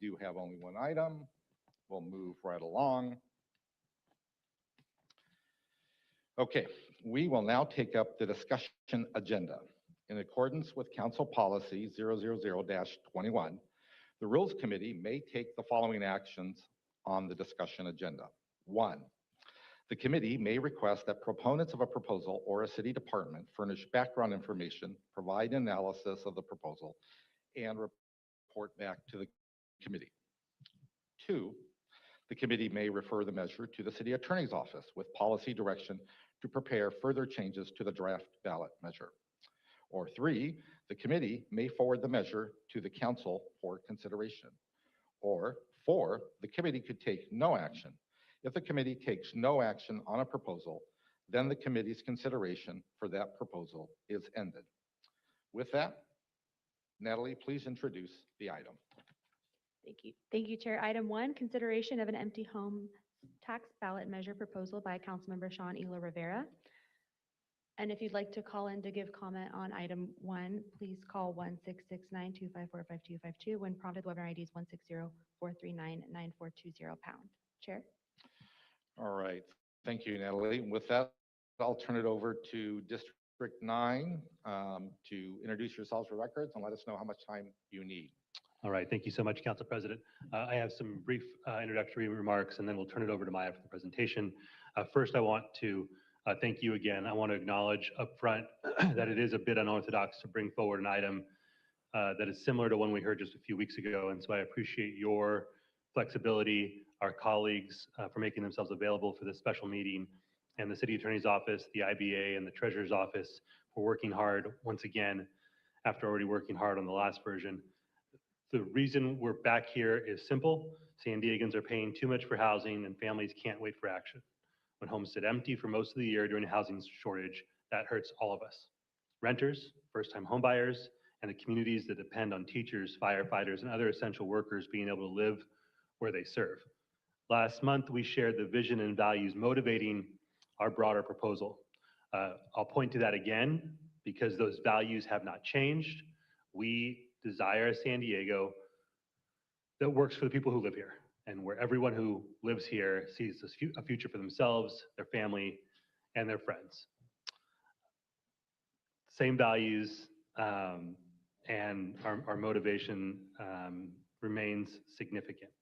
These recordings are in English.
do have only one item. We'll move right along. Okay, we will now take up the discussion agenda. In accordance with Council Policy 000-21, the Rules Committee may take the following actions on the discussion agenda. 1, the committee may request that proponents of a proposal or a city department furnish background information, provide analysis of the proposal, and report back to the committee. 2, the committee may refer the measure to the city attorney's office with policy direction to prepare further changes to the draft ballot measure. Or 3, the committee may forward the measure to the council for consideration. Or 4, the committee could take no action. If the committee takes no action on a proposal, then the committee's consideration for that proposal is ended. With that, Natalie, please introduce the item. Thank you. Thank you, Chair. Item 1, consideration of an empty home tax ballot measure proposal by Councilmember Elo-Rivera. And if you'd like to call in to give comment on item 1, please call 1-669-254-5252. When prompted, the webinar ID is 160-439-9420 #. Chair. All right. Thank you, Natalie. With that, I'll turn it over to District 9 to introduce yourselves for records and let us know how much time you need. All right, thank you so much, Council President. I have some brief introductory remarks, and then we'll turn it over to Maya for the presentation. First, I want to thank you again. I want to acknowledge up front that it is a bit unorthodox to bring forward an item that is similar to one we heard just a few weeks ago, and so I appreciate your flexibility, our colleagues for making themselves available for this special meeting, and the City Attorney's Office, the IBA, and the Treasurer's Office for working hard once again after already working hard on the last version. The reason we're back here is simple. San Diegans are paying too much for housing and families can't wait for action. When homes sit empty for most of the year during a housing shortage, that hurts all of us. Renters, first-time homebuyers, and the communities that depend on teachers, firefighters, and other essential workers being able to live where they serve. Last month, we shared the vision and values motivating our broader proposal. I'll point to that again because those values have not changed. We desire a San Diego that works for the people who live here and where everyone who lives here sees a future for themselves, their family, and their friends. Same values and our motivation remains significant.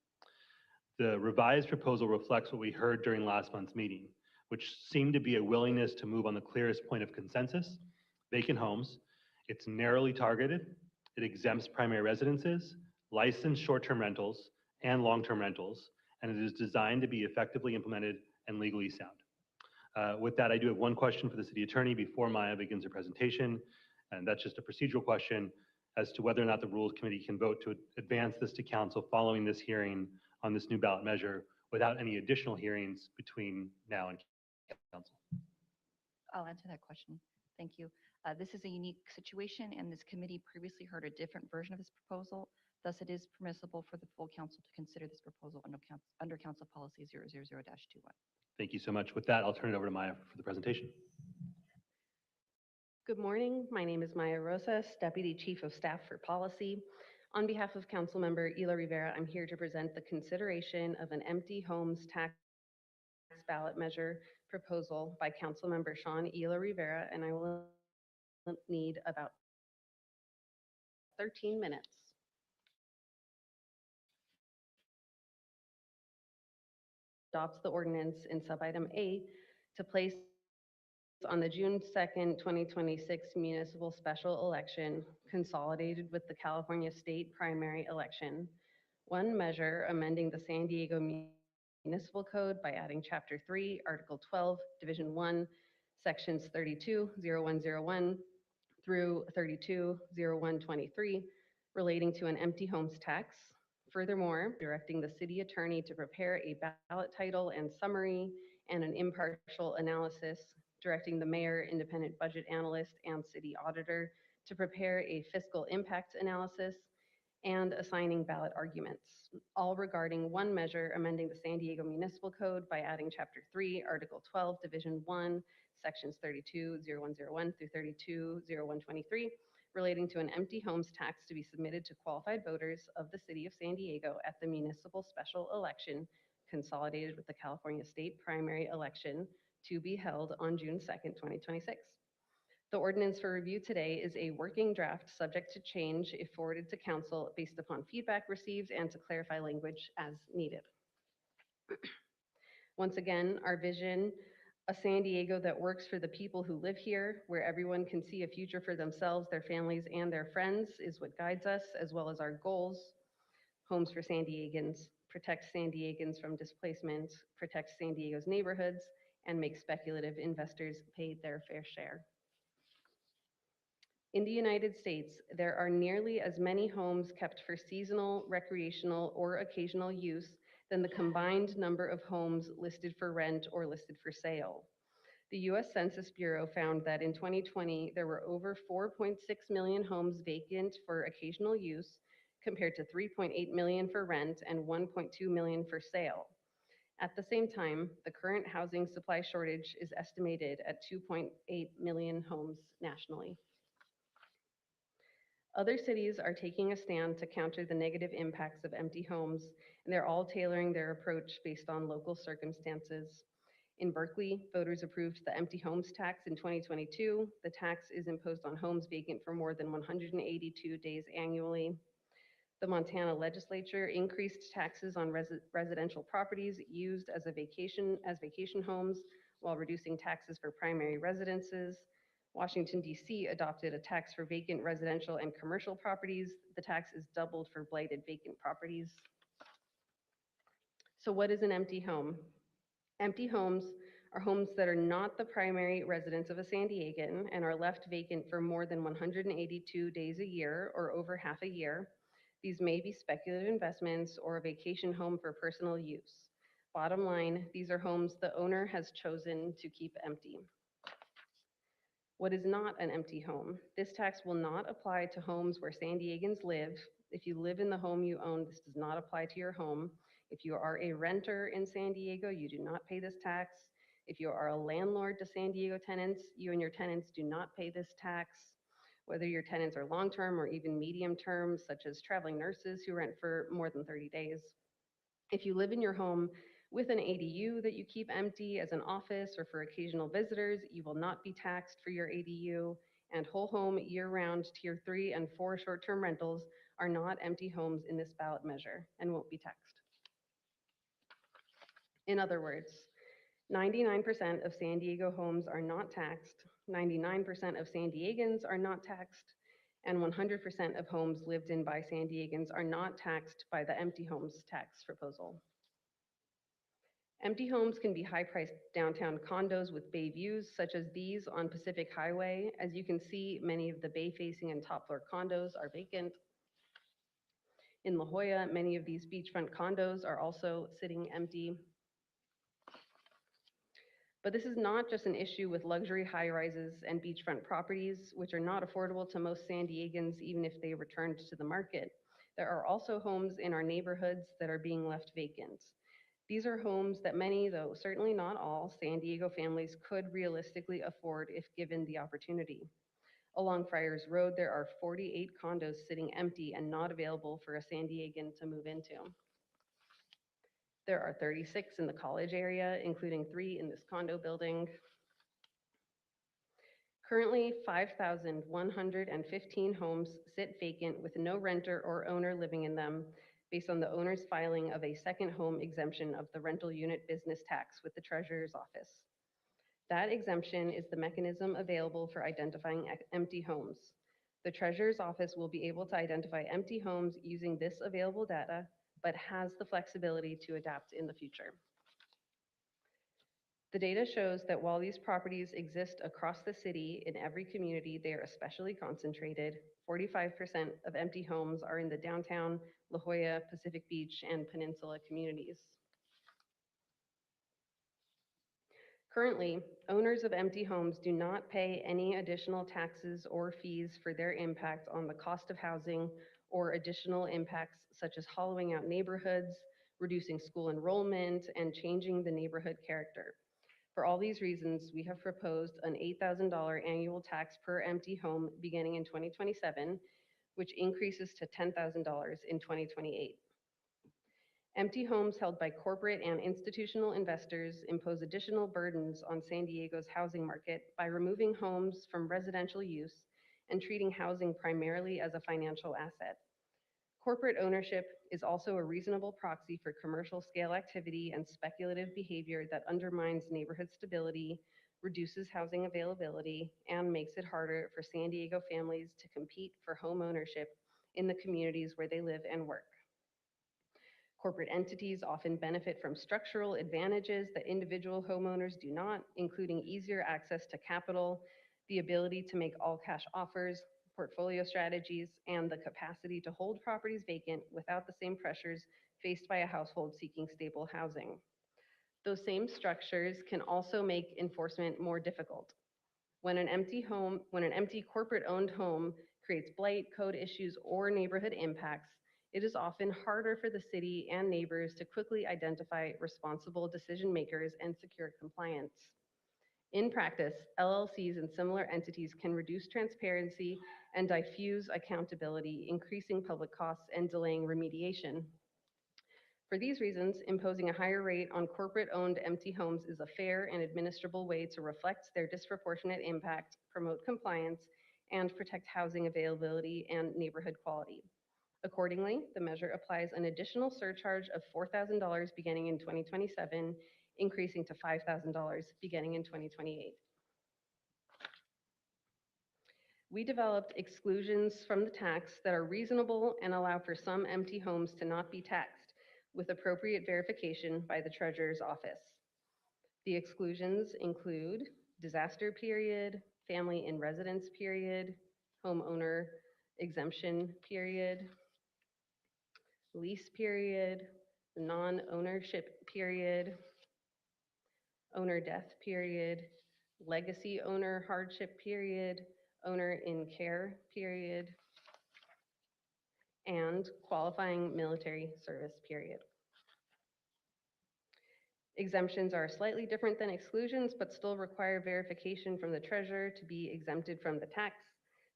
The revised proposal reflects what we heard during last month's meeting, which seemed to be a willingness to move on the clearest point of consensus, vacant homes. It's narrowly targeted. It exempts primary residences, licensed short-term rentals, and long-term rentals, and it is designed to be effectively implemented and legally sound. With that, I do have one question for the City Attorney before Maya begins her presentation, and that's just a procedural question as to whether or not the Rules Committee can vote to advance this to Council following this hearing on this new ballot measure without any additional hearings between now and Council. I'll answer that question. Thank you. This is a unique situation, and this committee previously heard a different version of this proposal. Thus, it is permissible for the full council to consider this proposal under Council Policy 000-21. Thank you so much. With that, I'll turn it over to Maya for the presentation. Good morning. My name is Maya Rosas, Deputy Chief of Staff for Policy. On behalf of Councilmember Elo-Rivera, I'm here to present the consideration of an empty homes tax ballot measure proposal by Councilmember Elo-Rivera, and I will need about 13 minutes. Adopts the ordinance in subitem A to place on the June 2nd, 2026 municipal special election consolidated with the California state primary election. One measure amending the San Diego Municipal Code by adding Chapter 3, Article 12, Division 1, Sections 32-0101 through 32-0123 relating to an empty homes tax. Furthermore, directing the city attorney to prepare a ballot title and summary and an impartial analysis, directing the mayor, independent budget analyst, and city auditor to prepare a fiscal impact analysis, and assigning ballot arguments, all regarding one measure amending the San Diego Municipal Code by adding Chapter 3, Article 12, Division 1, Sections 32-0101 through 32-0123, relating to an empty homes tax to be submitted to qualified voters of the city of San Diego at the municipal special election consolidated with the California state primary election to be held on June 2nd, 2026. The ordinance for review today is a working draft subject to change if forwarded to council based upon feedback received and to clarify language as needed. Once again, our vision, a San Diego that works for the people who live here, where everyone can see a future for themselves, their families, and their friends, is what guides us, as well as our goals. Homes for San Diegans, protect San Diegans from displacement, protect San Diego's neighborhoods, and make speculative investors pay their fair share. In the United States, there are nearly as many homes kept for seasonal, recreational, or occasional use than the combined number of homes listed for rent or listed for sale. The US Census Bureau found that in 2020, there were over 4.6 million homes vacant for occasional use, compared to 3.8 million for rent and 1.2 million for sale. At the same time, the current housing supply shortage is estimated at 2.8 million homes nationally. Other cities are taking a stand to counter the negative impacts of empty homes, and they're all tailoring their approach based on local circumstances. In Berkeley, voters approved the empty homes tax in 2022. The tax is imposed on homes vacant for more than 182 days annually. The Montana legislature increased taxes on residential properties used as vacation homes while reducing taxes for primary residences. Washington, D.C. adopted a tax for vacant residential and commercial properties. The tax is doubled for blighted vacant properties. So what is an empty home? Empty homes are homes that are not the primary residence of a San Diegan and are left vacant for more than 182 days a year or over half a year. These may be speculative investments or a vacation home for personal use. Bottom line, these are homes the owner has chosen to keep empty. What is not an empty home? This tax will not apply to homes where San Diegans live. If you live in the home you own, this does not apply to your home. If you are a renter in San Diego, you do not pay this tax. If you are a landlord to San Diego tenants, you and your tenants do not pay this tax. Whether your tenants are long-term or even medium-term, such as traveling nurses who rent for more than 30 days. If you live in your home with an ADU that you keep empty as an office or for occasional visitors, you will not be taxed for your ADU, and whole home year-round Tier 3 and 4 short-term rentals are not empty homes in this ballot measure and won't be taxed. In other words, 99% of San Diego homes are not taxed, 99% of San Diegans are not taxed, and 100% of homes lived in by San Diegans are not taxed by the empty homes tax proposal. Empty homes can be high-priced downtown condos with bay views, such as these on Pacific Highway. As you can see, many of the bay-facing and top-floor condos are vacant. In La Jolla, many of these beachfront condos are also sitting empty. But this is not just an issue with luxury high-rises and beachfront properties, which are not affordable to most San Diegans, even if they returned to the market. There are also homes in our neighborhoods that are being left vacant. These are homes that many, though certainly not all, San Diego families could realistically afford if given the opportunity. Along Friars Road, there are 48 condos sitting empty and not available for a San Diegan to move into. There are 36 in the college area, including 3 in this condo building. Currently, 5,115 homes sit vacant with no renter or owner living in them, based on the owner's filing of a second home exemption of the rental unit business tax with the Treasurer's Office. That exemption is the mechanism available for identifying empty homes. The Treasurer's Office will be able to identify empty homes using this available data, but has the flexibility to adapt in the future. The data shows that while these properties exist across the city in every community, they are especially concentrated. 45% of empty homes are in the downtown, La Jolla, Pacific Beach, and Peninsula communities. Currently, owners of empty homes do not pay any additional taxes or fees for their impact on the cost of housing or additional impacts such as hollowing out neighborhoods, reducing school enrollment, and changing the neighborhood character. For all these reasons, we have proposed an $8,000 annual tax per empty home beginning in 2027, which increases to $10,000 in 2028. Empty homes held by corporate and institutional investors impose additional burdens on San Diego's housing market by removing homes from residential use and treating housing primarily as a financial asset. Corporate ownership is also a reasonable proxy for commercial scale activity and speculative behavior that undermines neighborhood stability, reduces housing availability, and makes it harder for San Diego families to compete for home ownership in the communities where they live and work. Corporate entities often benefit from structural advantages that individual homeowners do not, including easier access to capital, the ability to make all-cash offers, portfolio strategies, and the capacity to hold properties vacant without the same pressures faced by a household seeking stable housing. Those same structures can also make enforcement more difficult. When an empty corporate-owned home creates blight, code issues, or neighborhood impacts, it is often harder for the city and neighbors to quickly identify responsible decision makers and secure compliance. In practice, LLCs and similar entities can reduce transparency and diffuse accountability, increasing public costs and delaying remediation. For these reasons, imposing a higher rate on corporate-owned empty homes is a fair and administrable way to reflect their disproportionate impact, promote compliance, and protect housing availability and neighborhood quality. Accordingly, the measure applies an additional surcharge of $4,000 beginning in 2027, increasing to $5,000 beginning in 2028. We developed exclusions from the tax that are reasonable and allow for some empty homes to not be taxed, with appropriate verification by the Treasurer's Office. The exclusions include disaster period, family in residence period, homeowner exemption period, lease period, non-ownership period, owner death period, legacy owner hardship period, owner in care period, and qualifying military service period. Exemptions are slightly different than exclusions, but still require verification from the treasurer to be exempted from the tax.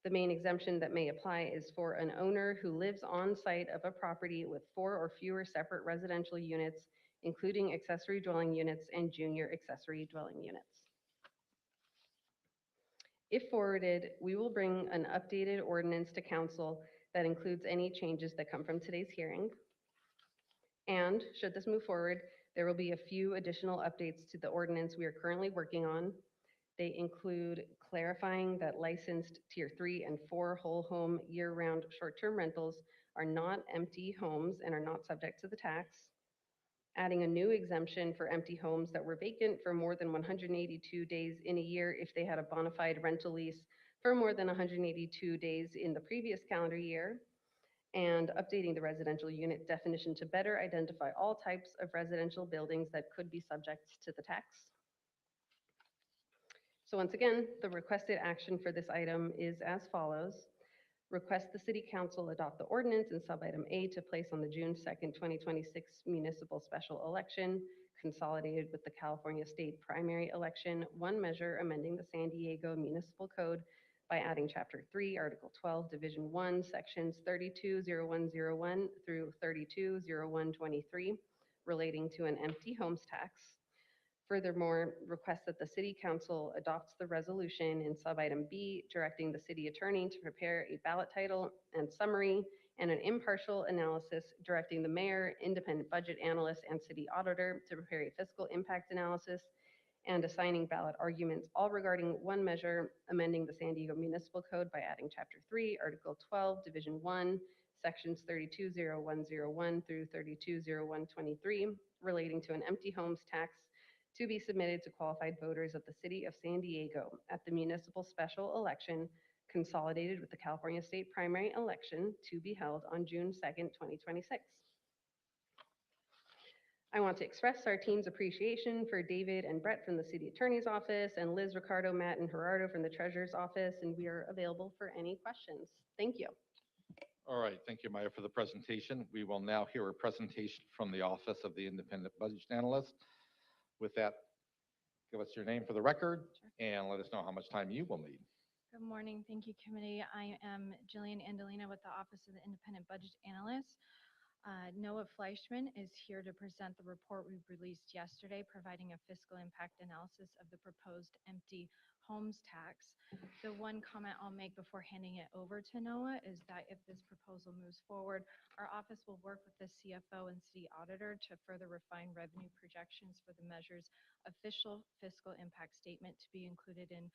The main exemption that may apply is for an owner who lives on site of a property with 4 or fewer separate residential units, including accessory dwelling units and junior accessory dwelling units. If forwarded, we will bring an updated ordinance to council that includes any changes that come from today's hearing. And should this move forward, there will be a few additional updates to the ordinance we are currently working on. They include clarifying that licensed Tier 3 and 4 whole home year-round short-term rentals are not empty homes and are not subject to the tax, adding a new exemption for empty homes that were vacant for more than 182 days in a year if they had a bona fide rental lease for more than 182 days in the previous calendar year, and updating the residential unit definition to better identify all types of residential buildings that could be subject to the tax. So once again, the requested action for this item is as follows. Request the City Council adopt the ordinance in sub-item A to place on the June 2nd, 2026 municipal special election, consolidated with the California State primary election, one measure amending the San Diego Municipal Code by adding Chapter 3, Article 12, Division 1, Sections 320101 through 320123, relating to an empty homes tax. Furthermore, request that the City Council adopts the resolution in sub-item B, directing the city attorney to prepare a ballot title and summary and an impartial analysis, directing the mayor, independent budget analyst, and city auditor to prepare a fiscal impact analysis, and assigning ballot arguments, all regarding one measure amending the San Diego Municipal Code by adding Chapter 3, Article 12, Division 1, Sections 320101 through 320123, relating to an empty homes tax to be submitted to qualified voters of the City of San Diego at the municipal special election consolidated with the California State primary election to be held on June 2nd, 2026. I want to express our team's appreciation for David and Brett from the City Attorney's Office and Liz, Ricardo, Matt, and Gerardo from the Treasurer's Office, and we are available for any questions. Thank you. All right, thank you, Maya, for the presentation. We will now hear a presentation from the Office of the Independent Budget Analyst. With that, Give us your name for the record and let us know how much time you will need. Good morning. Thank you, committee. I am Jillian Andalina with the Office of the Independent Budget Analyst. Noah Fleischman is here to present the report we released yesterday, providing a fiscal impact analysis of the proposed empty homes tax. The one comment I'll make before handing it over to Noah is that if this proposal moves forward, our office will work with the CFO and city auditor to further refine revenue projections for the measure's official fiscal impact statement to be included in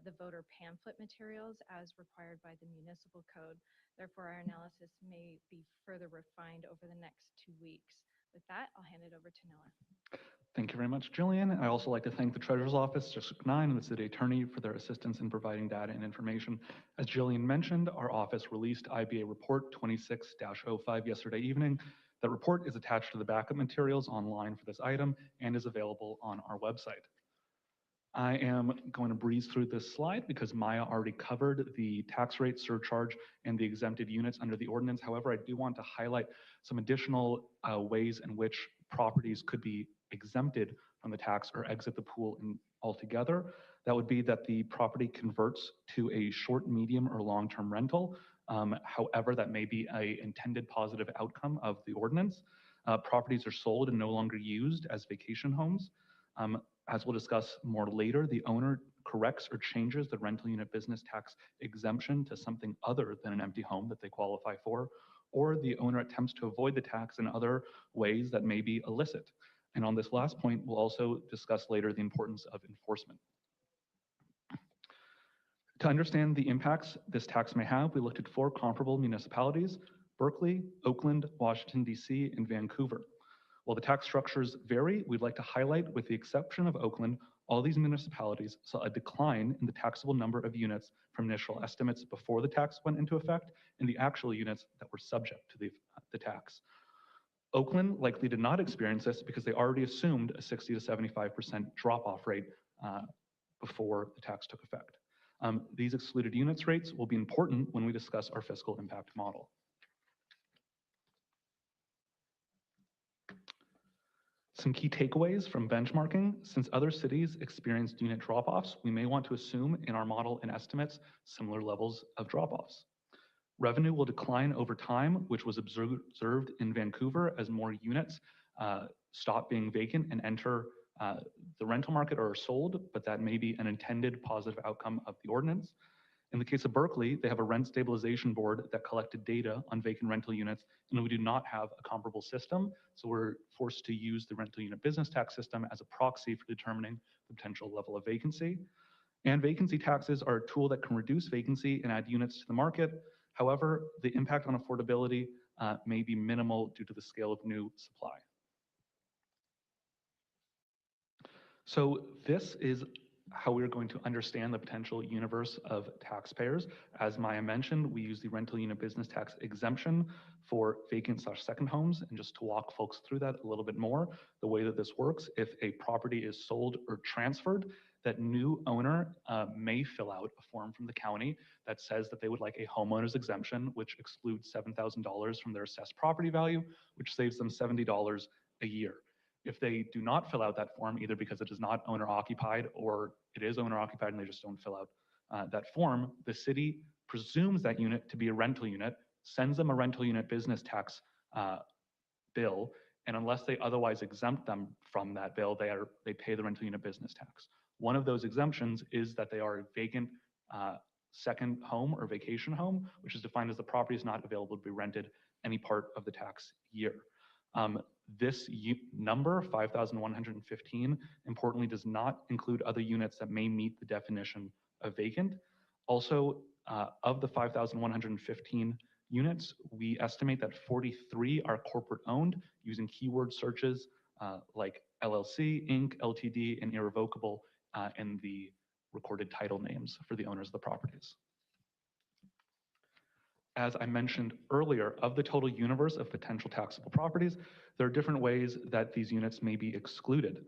the voter pamphlet materials as required by the municipal code. Therefore, our analysis may be further refined over the next 2 weeks. With that, I'll hand it over to Noah. Thank you very much, Jillian. I'd also like to thank the Treasurer's Office, District 9, and the City Attorney for their assistance in providing data and information. As Jillian mentioned, our office released IBA Report 26-05 yesterday evening. That report is attached to the backup materials online for this item and is available on our website. I am going to breeze through this slide because Maya already covered the tax rate surcharge and the exempted units under the ordinance. However, I do want to highlight some additional ways in which properties could be exempted from the tax or exit the pool altogether. That would be that the property converts to a short, medium, or long-term rental. However, that may be an intended positive outcome of the ordinance. Properties are sold and no longer used as vacation homes. As we'll discuss more later, the owner corrects or changes the rental unit business tax exemption to something other than an empty home that they qualify for, or the owner attempts to avoid the tax in other ways that may be illicit. And on this last point, we'll also discuss later the importance of enforcement. To understand the impacts this tax may have, we looked at 4 comparable municipalities: Berkeley, Oakland, Washington, D.C., and Vancouver. While the tax structures vary, we'd like to highlight, with the exception of Oakland, all these municipalities saw a decline in the taxable number of units from initial estimates before the tax went into effect and the actual units that were subject to the tax. Oakland likely did not experience this because they already assumed a 60 to 75% drop-off rate before the tax took effect. These excluded units rates will be important when we discuss our fiscal impact model. Some key takeaways from benchmarking: since other cities experienced unit drop-offs, we may want to assume in our model and estimates similar levels of drop-offs. Revenue will decline over time, which was observed in Vancouver as more units stop being vacant and enter the rental market or are sold, but that may be an intended positive outcome of the ordinance. In the case of Berkeley, they have a rent stabilization board that collected data on vacant rental units, and we do not have a comparable system, so we're forced to use the rental unit business tax system as a proxy for determining the potential level of vacancy. And vacancy taxes are a tool that can reduce vacancy and add units to the market. However, the impact on affordability may be minimal due to the scale of new supply. So this is how we're going to understand the potential universe of taxpayers. As Maya mentioned, we use the rental unit business tax exemption for vacant/second homes. And just to walk folks through that a little bit more, the way that this works: if a property is sold or transferred, that new owner may fill out a form from the county that says that they would like a homeowner's exemption, which excludes $7,000 from their assessed property value, which saves them $70 a year. If they do not fill out that form, either because it is not owner occupied or it is owner occupied and they just don't fill out that form, the city presumes that unit to be a rental unit, sends them a rental unit business tax bill, and unless they otherwise exempt them from that bill, they pay the rental unit business tax. One of those exemptions is that they are a vacant second home or vacation home, which is defined as the property is not available to be rented any part of the tax year. This number, 5,115, importantly does not include other units that may meet the definition of vacant. Also, of the 5,115 units, we estimate that 43 are corporate owned using keyword searches like LLC, Inc., LTD, and irrevocable in the recorded title names for the owners of the properties. As I mentioned earlier, of the total universe of potential taxable properties, there are different ways that these units may be excluded.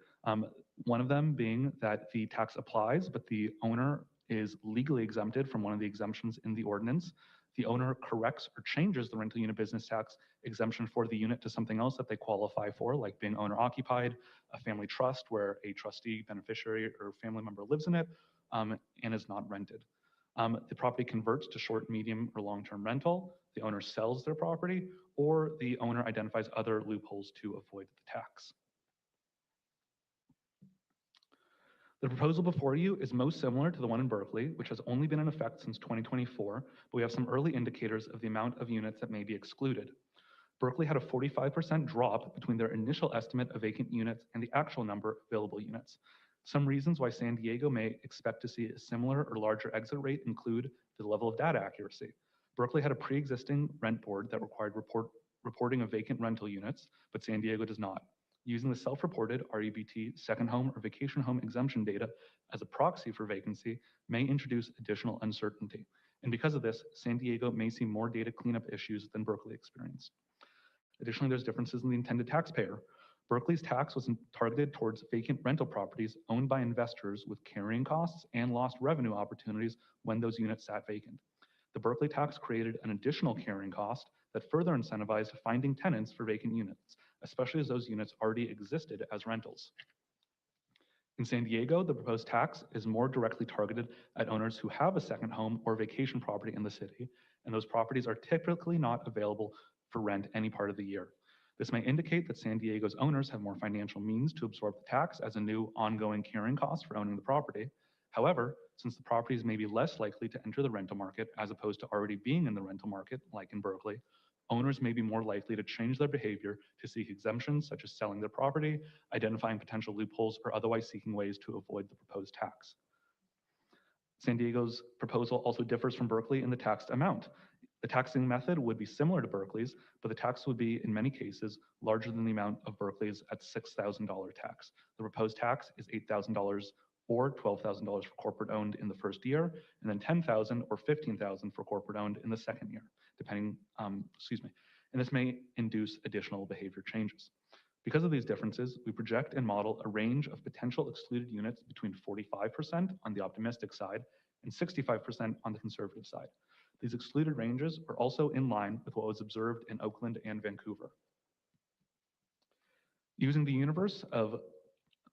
One of them being that the tax applies, but the owner is legally exempted from one of the exemptions in the ordinance. the owner corrects or changes the rental unit business tax exemption for the unit to something else that they qualify for, like being owner occupied, a family trust where a trustee, beneficiary, or family member lives in it, and is not rented. The property converts to short, medium, or long-term rental, the owner sells their property, or the owner identifies other loopholes to avoid the tax. The proposal before you is most similar to the one in Berkeley, which has only been in effect since 2024, but we have some early indicators of the amount of units that may be excluded. Berkeley had a 45% drop between their initial estimate of vacant units and the actual number of available units. Some reasons why San Diego may expect to see a similar or larger exit rate include the level of data accuracy. Berkeley had a pre-existing rent board that required reporting of vacant rental units, but San Diego does not. Using the self-reported REBT second home or vacation home exemption data as a proxy for vacancy may introduce additional uncertainty. And because of this, San Diego may see more data cleanup issues than Berkeley experienced. Additionally, there's differences in the intended taxpayer. Berkeley's tax was targeted towards vacant rental properties owned by investors with carrying costs and lost revenue opportunities when those units sat vacant. The Berkeley tax created an additional carrying cost that further incentivized finding tenants for vacant units, especially as those units already existed as rentals. In San Diego, the proposed tax is more directly targeted at owners who have a second home or vacation property in the city, and those properties are typically not available for rent any part of the year. This may indicate that San Diego's owners have more financial means to absorb the tax as a new ongoing carrying cost for owning the property. However, since the properties may be less likely to enter the rental market as opposed to already being in the rental market, like in Berkeley, owners may be more likely to change their behavior to seek exemptions such as selling their property, identifying potential loopholes, or otherwise seeking ways to avoid the proposed tax. San Diego's proposal also differs from Berkeley in the taxed amount. The taxing method would be similar to Berkeley's, but the tax would be, in many cases, larger than the amount of Berkeley's at $6,000 tax. The proposed tax is $8,000 or $12,000 for corporate owned in the first year, and then $10,000 or $15,000 for corporate owned in the second year, depending, and this may induce additional behavior changes. Because of these differences, we project and model a range of potential excluded units between 45% on the optimistic side and 65% on the conservative side. These excluded ranges are also in line with what was observed in Oakland and Vancouver. Using the universe of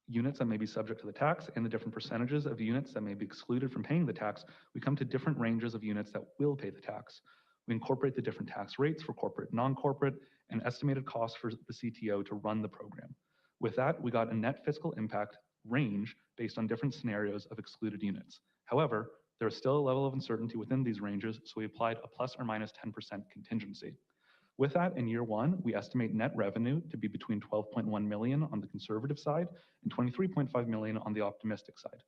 units that may be subject to the tax and the different percentages of units that may be excluded from paying the tax, we come to different ranges of units that will pay the tax. We incorporate the different tax rates for corporate, non-corporate, and estimated costs for the CTO to run the program. With that, we got a net fiscal impact range based on different scenarios of excluded units. However, there is still a level of uncertainty within these ranges, so we applied a plus or minus 10% contingency. With that, in year one, we estimate net revenue to be between 12.1 million on the conservative side and 23.5 million on the optimistic side.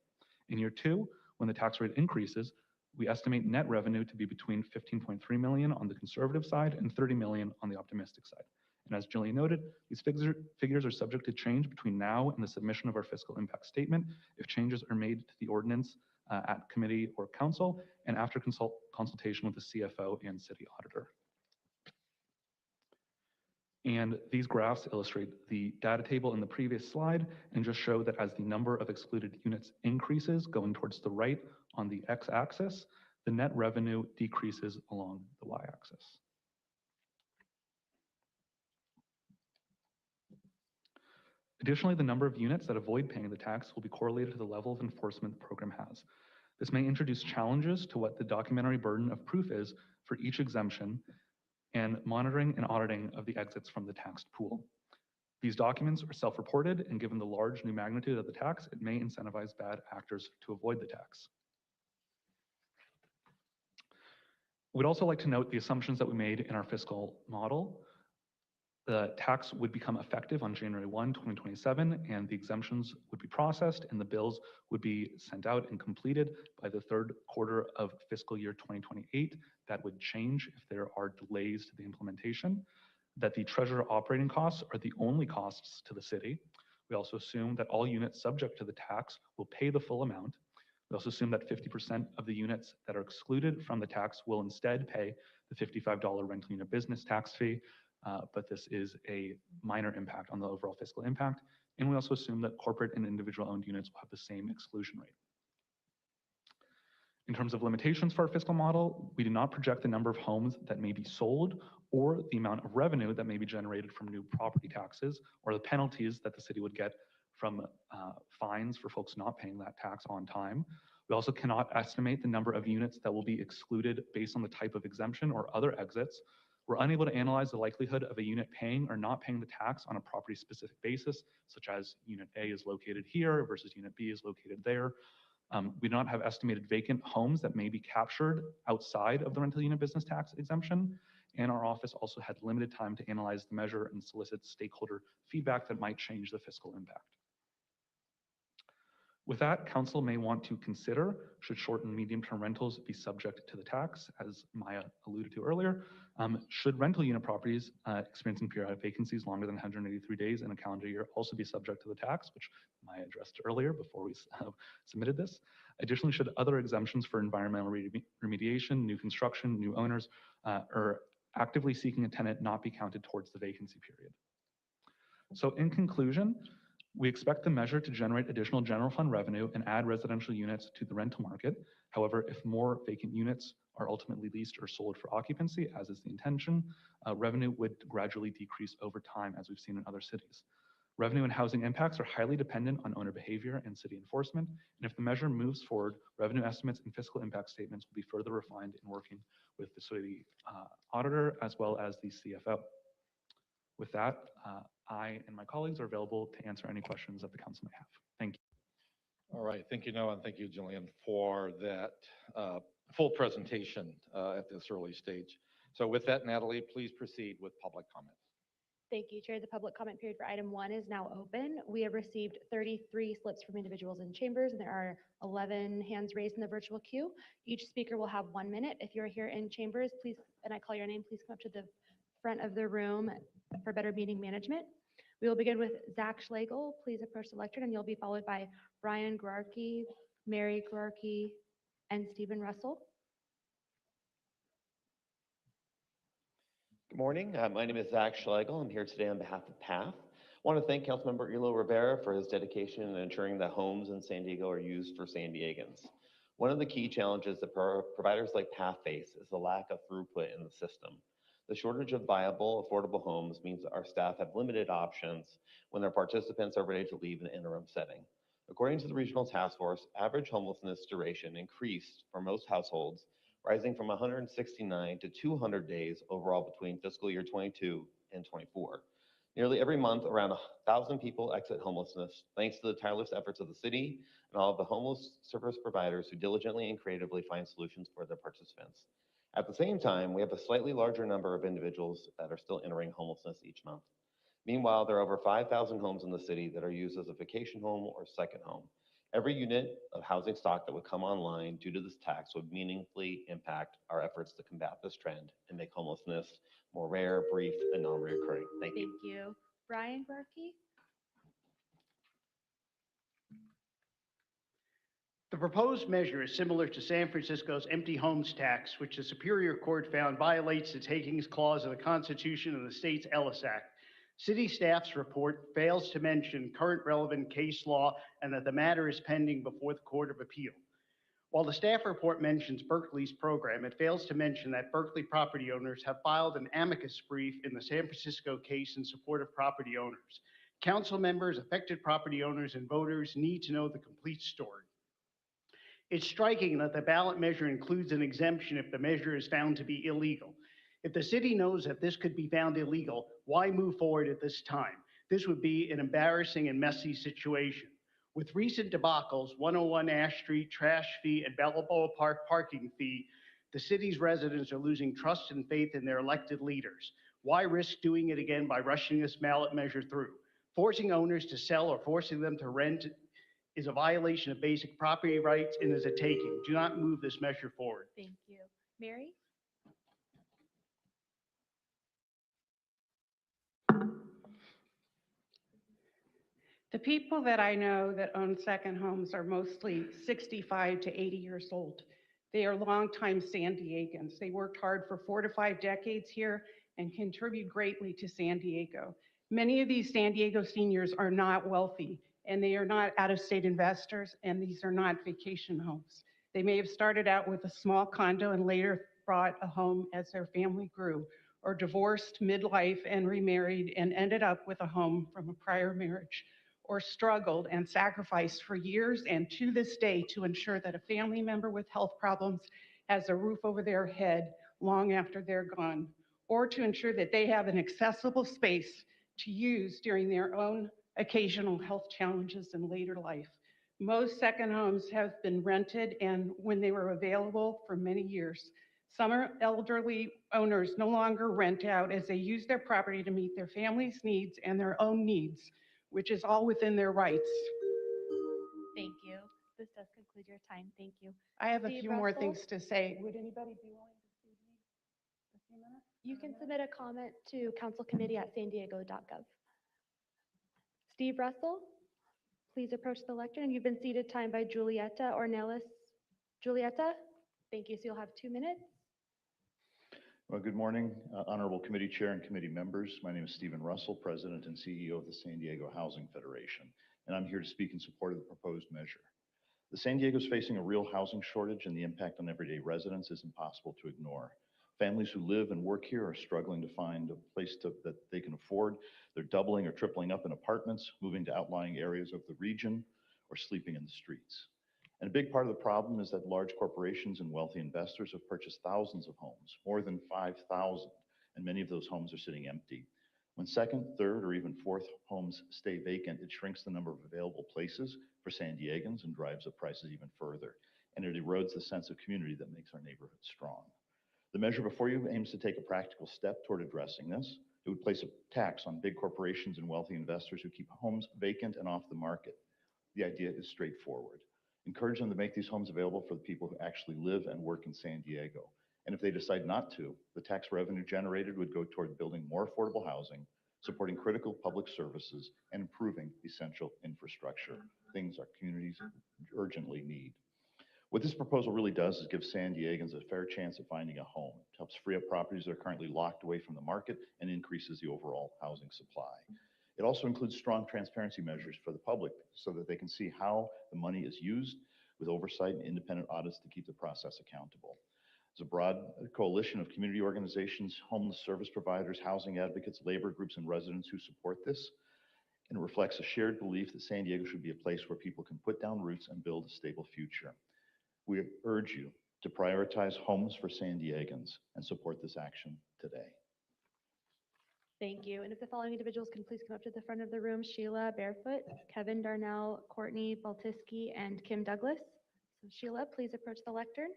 In year two, when the tax rate increases, we estimate net revenue to be between 15.3 million on the conservative side and 30 million on the optimistic side. And as Jillian noted, these figures are subject to change between now and the submission of our fiscal impact statement if changes are made to the ordinance at committee or council and after consultation with the CFO and city auditor. And these graphs illustrate the data table in the previous slide and just show that as the number of excluded units increases going towards the right on the x-axis, the net revenue decreases along the y-axis. Additionally, the number of units that avoid paying the tax will be correlated to the level of enforcement the program has. This may introduce challenges to what the documentary burden of proof is for each exemption and monitoring and auditing of the exits from the taxed pool. These documents are self-reported, and given the large new magnitude of the tax, it may incentivize bad actors to avoid the tax. We'd also like to note the assumptions that we made in our fiscal model. The tax would become effective on January 1, 2027, and the exemptions would be processed and the bills would be sent out and completed by the third quarter of fiscal year 2028. That would change if there are delays to the implementation. That the treasurer operating costs are the only costs to the city. We also assume that all units subject to the tax will pay the full amount. We also assume that 50% of the units that are excluded from the tax will instead pay the $55 rental unit business tax fee. But this is a minor impact on the overall fiscal impact. And we also assume that corporate and individual owned units will have the same exclusion rate. In terms of limitations for our fiscal model, we do not project the number of homes that may be sold or the amount of revenue that may be generated from new property taxes or the penalties that the city would get from fines for folks not paying that tax on time. We also cannot estimate the number of units that will be excluded based on the type of exemption or other exits. We're unable to analyze the likelihood of a unit paying or not paying the tax on a property-specific basis, such as Unit A is located here versus Unit B is located there. We do not have estimated vacant homes that may be captured outside of the rental unit business tax exemption. And our office also had limited time to analyze the measure and solicit stakeholder feedback that might change the fiscal impact. With that, council may want to consider, should short and medium-term rentals be subject to the tax, as Maya alluded to earlier. Should rental unit properties experiencing periodic vacancies longer than 183 days in a calendar year also be subject to the tax, which Maya addressed earlier before we submitted this. Additionally, should other exemptions for environmental remediation, new construction, new owners, or actively seeking a tenant not be counted towards the vacancy period. So in conclusion, we expect the measure to generate additional general fund revenue and add residential units to the rental market. However, if more vacant units are ultimately leased or sold for occupancy, as is the intention, revenue would gradually decrease over time, as we've seen in other cities. Revenue and housing impacts are highly dependent on owner behavior and city enforcement. And if the measure moves forward, revenue estimates and fiscal impact statements will be further refined in working with the city auditor as well as the CFO. With that, I and my colleagues are available to answer any questions that the council may have. Thank you. All right, thank you, Noah, and thank you, Jillian, for that full presentation at this early stage. So with that, Natalie, please proceed with public comment. Thank you, Chair. The public comment period for item 1 is now open. We have received 33 slips from individuals in chambers, and there are 11 hands raised in the virtual queue. Each speaker will have 1 minute. If you're here in chambers, please, and I call your name, please come up to the front of the room for better meeting management. We will begin with Zach Schlegel. Please approach the lectern, and you'll be followed by Brian Grarkey, Mary Grarkey, and Stephen Russell. Good morning. My name is Zach Schlegel. I'm here today on behalf of PATH. I want to thank Councilmember Elo-Rivera for his dedication in ensuring that homes in San Diego are used for San Diegans. One of the key challenges that providers like PATH face is the lack of throughput in the system. The shortage of viable, affordable homes means that our staff have limited options when their participants are ready to leave an interim setting. According to the Regional Task Force, average homelessness duration increased for most households, rising from 169 to 200 days overall between fiscal year 22 and 24. Nearly every month, around 1,000 people exit homelessness, thanks to the tireless efforts of the city and all of the homeless service providers who diligently and creatively find solutions for their participants. At the same time, we have a slightly larger number of individuals that are still entering homelessness each month. Meanwhile, there are over 5,000 homes in the city that are used as a vacation home or second home. Every unit of housing stock that would come online due to this tax would meaningfully impact our efforts to combat this trend and make homelessness more rare, brief, and non-recurring. Thank you. Thank you. Brian Grarkey. The proposed measure is similar to San Francisco's empty homes tax, which the Superior Court found violates the takings clause of the Constitution and the state's Ellis Act. City staff's report fails to mention current relevant case law and that the matter is pending before the Court of Appeal. While the staff report mentions Berkeley's program, it fails to mention that Berkeley property owners have filed an amicus brief in the San Francisco case in support of property owners. Council members, affected property owners, and voters need to know the complete story. It's striking that the ballot measure includes an exemption if the measure is found to be illegal. If the city knows that this could be found illegal, why move forward at this time? This would be an embarrassing and messy situation. With recent debacles, 101 Ash Street trash fee and Balboa Park parking fee, the city's residents are losing trust and faith in their elected leaders. Why risk doing it again by rushing this ballot measure through? Forcing owners to sell or forcing them to rent is a violation of basic property rights and is a taking. Do not move this measure forward. Thank you. Mary? The people that I know that own second homes are mostly 65 to 80 years old. They are longtime San Diegans. They worked hard for 4 to 5 decades here and contribute greatly to San Diego. Many of these San Diego seniors are not wealthy, and they are not out-of-state investors, and these are not vacation homes. They may have started out with a small condo and later bought a home as their family grew, or divorced midlife and remarried and ended up with a home from a prior marriage, or struggled and sacrificed for years and to this day to ensure that a family member with health problems has a roof over their head long after they're gone, or to ensure that they have an accessible space to use during their own occasional health challenges in later life. Most second homes have been rented and when they were available for many years. Some elderly owners no longer rent out as they use their property to meet their family's needs and their own needs, which is all within their rights. Thank you. This does conclude your time. Thank you. I have a Steve few more Russell? things to say. Would anybody be willing to see me a few minutes? You can submit a comment to councilcommittee@sandiego.gov. Steve Russell, please approach the lectern, and you've been seated time by Julieta Ornelas. Julieta, thank you. So you'll have 2 minutes. Well, good morning, Honorable Committee Chair and committee members. My name is Stephen Russell, President and CEO of the San Diego Housing Federation, and I'm here to speak in support of the proposed measure. The San Diego is facing a real housing shortage, and the impact on everyday residents is impossible to ignore. Families who live and work here are struggling to find a place that they can afford. They're doubling or tripling up in apartments, moving to outlying areas of the region, or sleeping in the streets. And a big part of the problem is that large corporations and wealthy investors have purchased thousands of homes, more than 5,000, and many of those homes are sitting empty. When second, third, or even fourth homes stay vacant, it shrinks the number of available places for San Diegans and drives up prices even further. And it erodes the sense of community that makes our neighborhood strong. The measure before you aims to take a practical step toward addressing this. It would place a tax on big corporations and wealthy investors who keep homes vacant and off the market. The idea is straightforward. Encourage them to make these homes available for the people who actually live and work in San Diego. And if they decide not to, the tax revenue generated would go toward building more affordable housing, supporting critical public services, and improving essential infrastructure, things our communities urgently need. What this proposal really does is give San Diegans a fair chance at finding a home. It helps free up properties that are currently locked away from the market and increases the overall housing supply. It also includes strong transparency measures for the public so that they can see how the money is used with oversight and independent audits to keep the process accountable. There's a broad coalition of community organizations, homeless service providers, housing advocates, labor groups, and residents who support this. And it reflects a shared belief that San Diego should be a place where people can put down roots and build a stable future. We urge you to prioritize homes for San Diegans and support this action today. Thank you. And if the following individuals can please come up to the front of the room: Sheila Barefoot, Kevin Darnell, Courtney Baltiski, and Kim Douglas. So Sheila, please approach the lectern.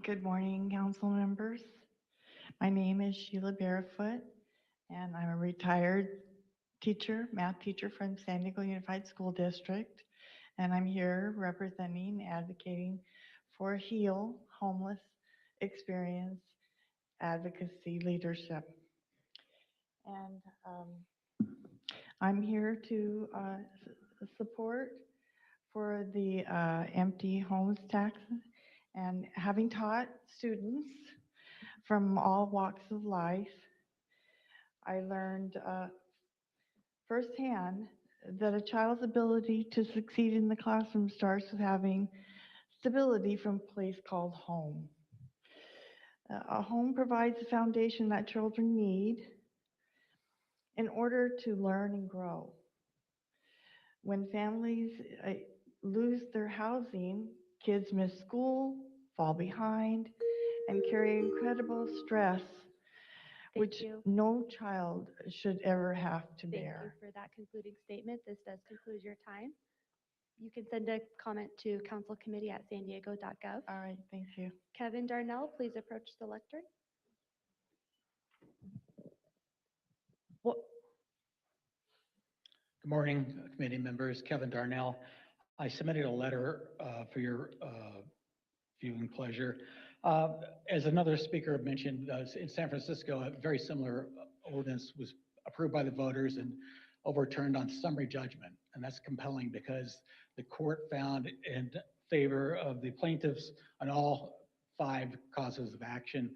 Good morning, council members. My name is Sheila Barefoot, and I'm a retired teacher, math teacher from San Diego Unified School District. And I'm here representing, advocating for HEAL, Homeless Experience Advocacy Leadership. And I'm here to support for the empty homes tax. And having taught students from all walks of life, I learned firsthand that a child's ability to succeed in the classroom starts with having stability from a place called home. A home provides the foundation that children need in order to learn and grow. When families lose their housing, kids miss school, fall behind, and carry incredible stress, which no child should ever have to bear. Thank you for that concluding statement. This does conclude your time. You can send a comment to councilcommittee@sandiego.gov. All right, thank you. Kevin Darnell, please approach the lectern. Good morning, committee members. Kevin Darnell. I submitted a letter for your viewing pleasure. As another speaker mentioned, in San Francisco, a very similar ordinance was approved by the voters, and overturned on summary judgment. And that's compelling because the court found in favor of the plaintiffs on all 5 causes of action.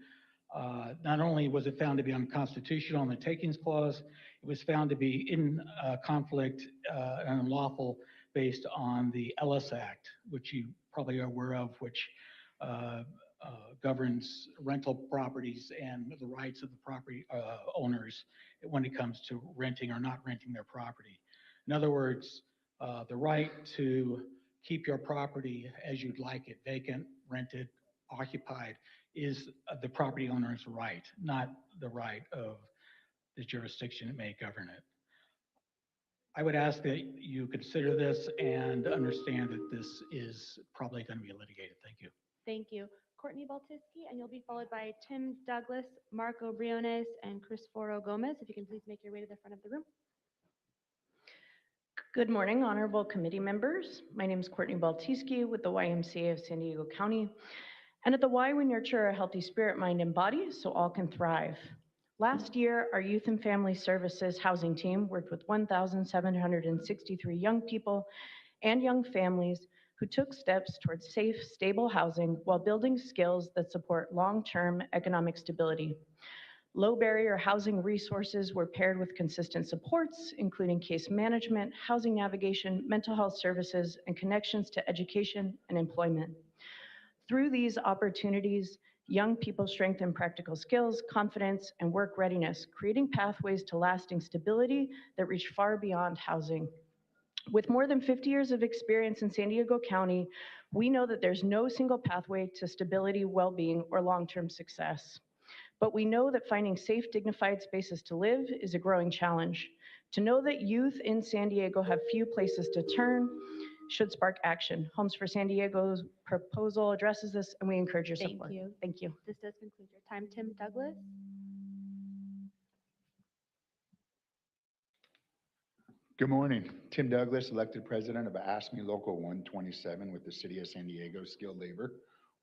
Not only was it found to be unconstitutional on the takings clause, it was found to be in conflict and unlawful based on the Ellis Act, which you probably are aware of, which governs rental properties and the rights of the property owners when it comes to renting or not renting their property. In other words, the right to keep your property as you'd like it, vacant, rented, occupied, is the property owner's right, not the right of the jurisdiction that may govern it. I would ask that you consider this and understand that this is probably going to be litigated. Thank you. Thank you. Courtney Baltiski, and you'll be followed by Tim Douglas, Marco Briones, and Cristoforo Gomez. If you can please make your way to the front of the room. Good morning, honorable committee members. My name is Courtney Baltiski with the YMCA of San Diego County. And at the Y, we nurture a healthy spirit, mind, and body so all can thrive. Last year, our Youth and Family Services housing team worked with 1,763 young people and young families who took steps towards safe, stable housing while building skills that support long-term economic stability. Low barrier housing resources were paired with consistent supports, including case management, housing navigation, mental health services, and connections to education and employment. Through these opportunities, young people strengthen practical skills, confidence, and work readiness, creating pathways to lasting stability that reach far beyond housing. With more than 50 years of experience in San Diego County, we know that there's no single pathway to stability, well-being, or long-term success. But we know that finding safe, dignified spaces to live is a growing challenge. To know that youth in San Diego have few places to turn should spark action. Homes for San Diego's proposal addresses this, and we encourage your support. Thank you. Thank you. This does conclude your time. Tim Douglas. Good morning. Tim Douglas, elected president of ASME Local 127 with the City of San Diego Skilled Labor.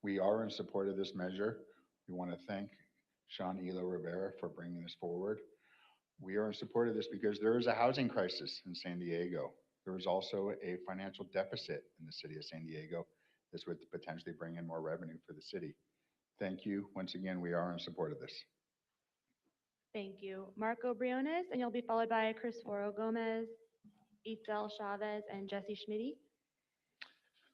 We are in support of this measure. We want to thank Sean Elo-Rivera for bringing this forward. We are in support of this because there is a housing crisis in San Diego. There is also a financial deficit in the City of San Diego. This would potentially bring in more revenue for the city. Thank you. Once again, we are in support of this. Thank you. Marco Briones, and you'll be followed by Cristoforo Gomez, Itzel Chavez, and Jesse Schmitty.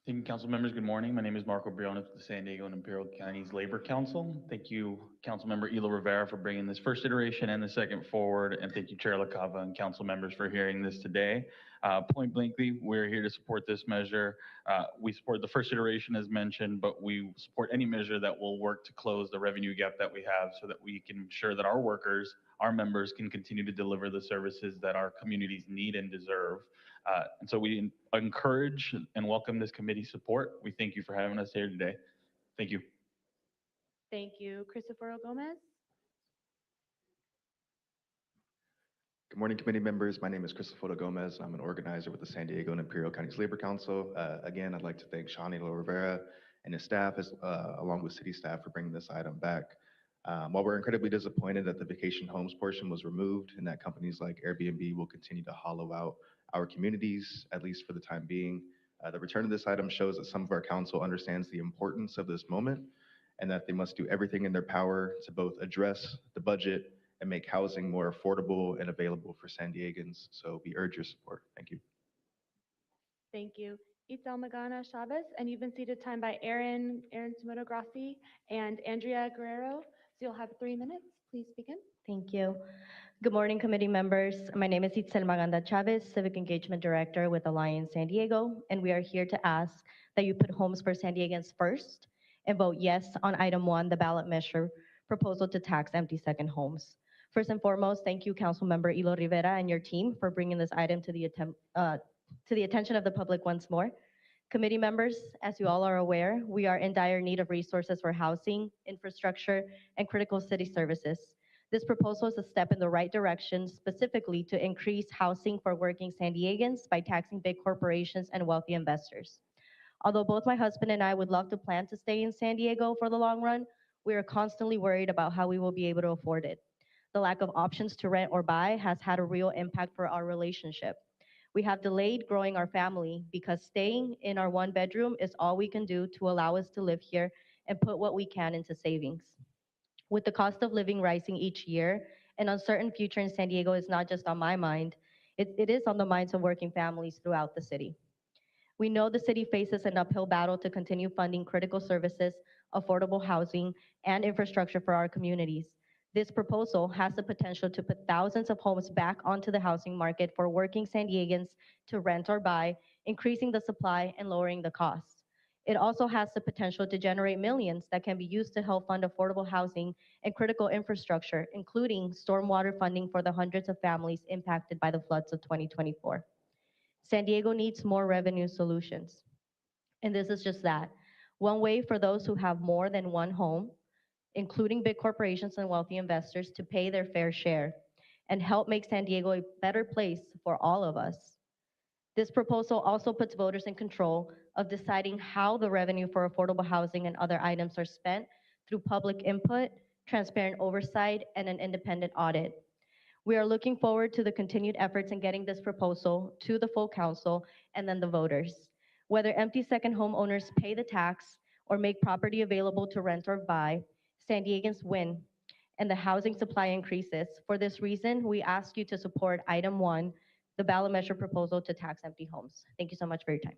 Thank you, council members. Good morning. My name is Marco Briones with the San Diego and Imperial Counties Labor Council. Thank you, Councilmember Elo-Rivera, for bringing this first iteration and the second forward. And thank you, Chair LaCava and council members for hearing this today. Point blankly, we're here to support this measure. We support the first iteration as mentioned, but we support any measure that will work to close the revenue gap that we have so that we can ensure that our workers, our members can continue to deliver the services that our communities need and deserve. And so we encourage and welcome this committee support. We thank you for having us here today. Thank you. Thank you. Cristoforo Gomez. Good morning, committee members. My name is Cristoforo Gomez. I'm an organizer with the San Diego and Imperial Counties Labor Council. Again, I'd like to thank Sean Elo-Rivera and his staff, along with city staff, for bringing this item back. While we're incredibly disappointed that the vacation homes portion was removed and that companies like Airbnb will continue to hollow out our communities, at least for the time being, the return of this item shows that some of our council understands the importance of this moment and that they must do everything in their power to both address the budget and make housing more affordable and available for San Diegans. So we urge your support. Thank you. Thank you. Itzel Magana Chavez, and you've been seated time by Aaron Simoto-Grassi and Andrea Guerrero. So you'll have 3 minutes. Please begin. Thank you. Good morning, committee members. My name is Itzel Maganda Chavez, Civic Engagement Director with Alliance San Diego, and we are here to ask that you put Homes for San Diegans first and vote yes on item 1, the ballot measure proposal to tax empty second homes. First and foremost, thank you, Councilmember Elo-Rivera and your team for bringing this item to the attention of the public once more. Committee members, as you all are aware, we are in dire need of resources for housing, infrastructure, and critical city services. This proposal is a step in the right direction, specifically to increase housing for working San Diegans by taxing big corporations and wealthy investors. Although both my husband and I would love to plan to stay in San Diego for the long run, we are constantly worried about how we will be able to afford it. The lack of options to rent or buy has had a real impact for our relationship. We have delayed growing our family because staying in our one bedroom is all we can do to allow us to live here and put what we can into savings. With the cost of living rising each year, an uncertain future in San Diego is not just on my mind, it is on the minds of working families throughout the city. We know the city faces an uphill battle to continue funding critical services, affordable housing, and infrastructure for our communities. This proposal has the potential to put thousands of homes back onto the housing market for working San Diegans to rent or buy, increasing the supply and lowering the costs. It also has the potential to generate millions that can be used to help fund affordable housing and critical infrastructure, including stormwater funding for the hundreds of families impacted by the floods of 2024. San Diego needs more revenue solutions. And this is just that. One way for those who have more than one home, including big corporations and wealthy investors, to pay their fair share and help make San Diego a better place for all of us. This proposal also puts voters in control of deciding how the revenue for affordable housing and other items are spent through public input, transparent oversight, and an independent audit. We are looking forward to the continued efforts in getting this proposal to the full council and then the voters. Whether empty second homeowners pay the tax or make property available to rent or buy, San Diegans win and the housing supply increases. For this reason, we ask you to support item 1, the ballot measure proposal to tax empty homes. Thank you so much for your time.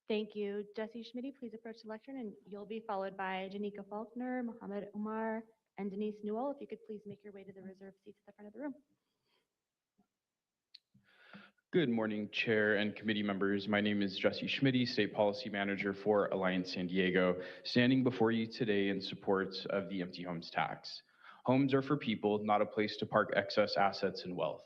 Thank you. Jesse Schmitty, please approach the lectern, and you'll be followed by Janika Faulkner, Mohammed Umar, and Denise Newell. If you could please make your way to the reserved seats at the front of the room. Good morning, Chair and committee members. My name is Jesse Schmitty, State Policy Manager for Alliance San Diego, standing before you today in support of the empty homes tax. Homes are for people, not a place to park excess assets and wealth.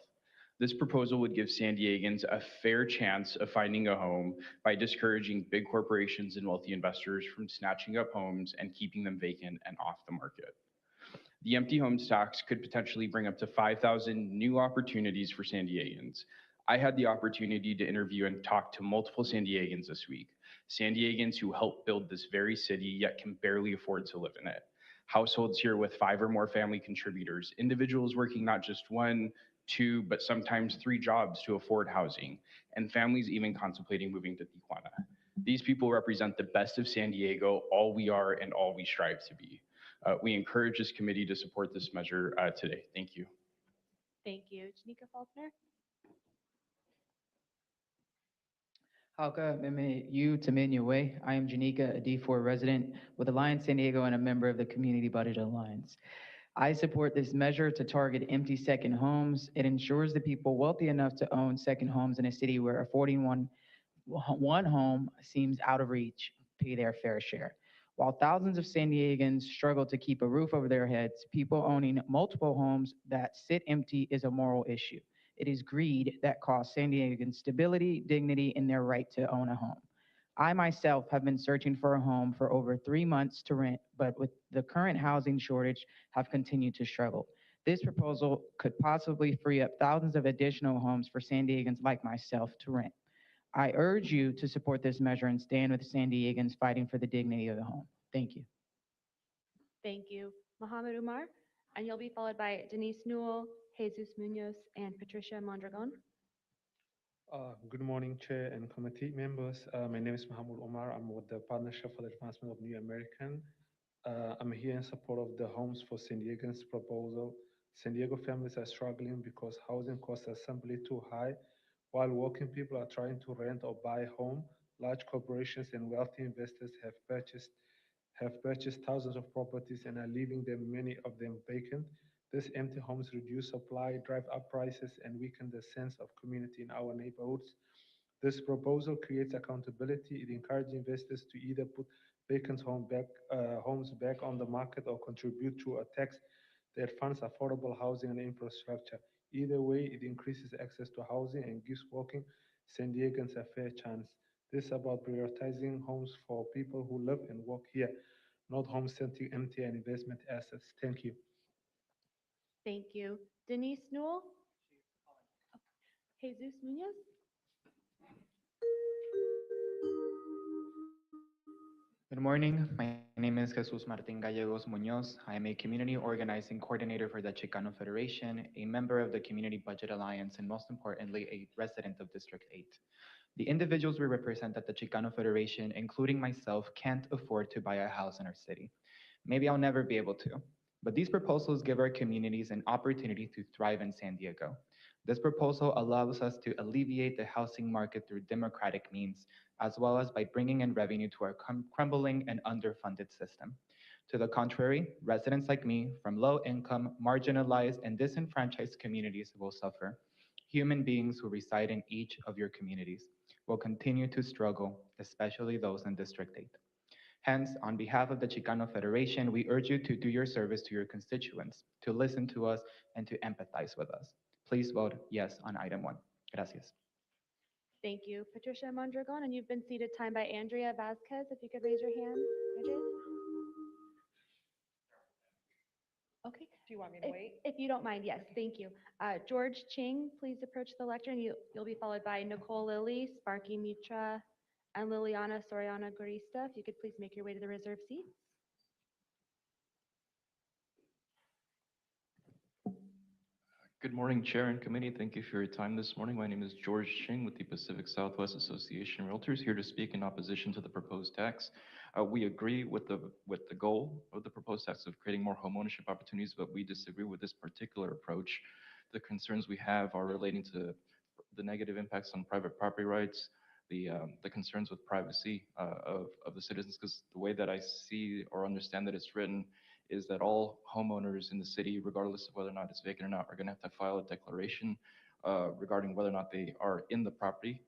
This proposal would give San Diegans a fair chance of finding a home by discouraging big corporations and wealthy investors from snatching up homes and keeping them vacant and off the market. The empty homes tax could potentially bring up to 5,000 new opportunities for San Diegans. I had the opportunity to interview and talk to multiple San Diegans this week. San Diegans who helped build this very city yet can barely afford to live in it. Households here with 5 or more family contributors, individuals working not just 1, 2, but sometimes 3 jobs to afford housing, and families even contemplating moving to Tijuana. These people represent the best of San Diego, all we are and all we strive to be. We encourage this committee to support this measure today. Thank you. Thank you. Janika Faulkner. Halka Meme Yu Taminyawe. I am Janika, a D4 resident with Alliance San Diego and a member of the Community Budget Alliance. I support this measure to target empty second homes. It ensures the people wealthy enough to own second homes in a city where affording one home seems out of reach pay their fair share. While thousands of San Diegans struggle to keep a roof over their heads, people owning multiple homes that sit empty is a moral issue. It is greed that costs San Diegans stability, dignity, and their right to own a home. I myself have been searching for a home for over 3 months to rent, but with the current housing shortage, have continued to struggle. This proposal could possibly free up thousands of additional homes for San Diegans like myself to rent. I urge you to support this measure and stand with San Diegans fighting for the dignity of the home. Thank you. Thank you. Mohammed Umar, and you'll be followed by Denise Newell, Jesus Munoz, and Patricia Mondragon. Good morning, Chair and committee members. My name is Mohammed Omar. I'm with the Partnership for the Advancement of New American. I'm here in support of the Homes for San Diegans proposal. San Diego families are struggling because housing costs are simply too high. While working people are trying to rent or buy a home, large corporations and wealthy investors have purchased thousands of properties and are leaving them, many of them vacant. These empty homes reduce supply, drive up prices, and weaken the sense of community in our neighborhoods. This proposal creates accountability. It encourages investors to either put vacant homes back on the market or contribute to a tax that funds affordable housing and infrastructure. Either way, it increases access to housing and gives working San Diegans a fair chance. This is about prioritizing homes for people who live and work here, not homes sitting empty and investment assets. Thank you. Thank you. Denise Newell? Jesus Munoz? Good morning. My name is Jesus Martin Gallegos Munoz. I am a community organizing coordinator for the Chicano Federation, a member of the Community Budget Alliance, and most importantly, a resident of District 8. The individuals we represent at the Chicano Federation, including myself, can't afford to buy a house in our city. Maybe I'll never be able to. But these proposals give our communities an opportunity to thrive in San Diego. This proposal allows us to alleviate the housing market through democratic means, as well as by bringing in revenue to our crumbling and underfunded system. To the contrary, residents like me from low income, marginalized, and disenfranchised communities will suffer. Human beings who reside in each of your communities will continue to struggle, especially those in District 8. Hence, on behalf of the Chicano Federation, we urge you to do your service to your constituents, to listen to us, and to empathize with us. Please vote yes on item 1. Gracias. Thank you, Patricia Mondragon, and you've been seated time by Andrea Vasquez. If you could raise your hand, Bridget. Okay. Do you want me to wait? If you don't mind, yes, thank you. George Ching, please approach the lectern. You'll be followed by Nicole Lilly, Sparky Mitra, and Liliana Soriana Garista. If you could please make your way to the reserved seats. Good morning, Chair and Committee. Thank you for your time this morning. My name is George Ching with the Pacific Southwest Association of Realtors, here to speak in opposition to the proposed tax. We agree with the goal of the proposed tax of creating more homeownership opportunities, but we disagree with this particular approach. The concerns we have are relating to the negative impacts on private property rights, the concerns with privacy of the citizens, because the way that I see or understand that it's written is that all homeowners in the city, regardless of whether or not it's vacant or not, are going to have to file a declaration regarding whether or not they are in the property.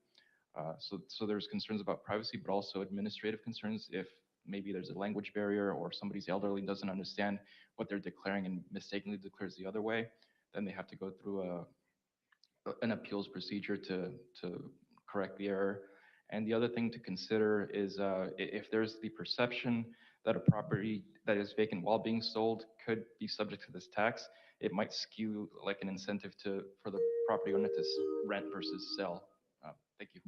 So there's concerns about privacy, but also administrative concerns. If maybe there's a language barrier or somebody's elderly doesn't understand what they're declaring and mistakenly declares the other way, then they have to go through an appeals procedure to correct the error. And the other thing to consider is if there's the perception that a property that is vacant while being sold could be subject to this tax, it might skew like an incentive for the property owner to rent versus sell. Thank you.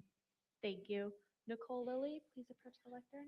Thank you. Nicole Lilly, please approach the lectern.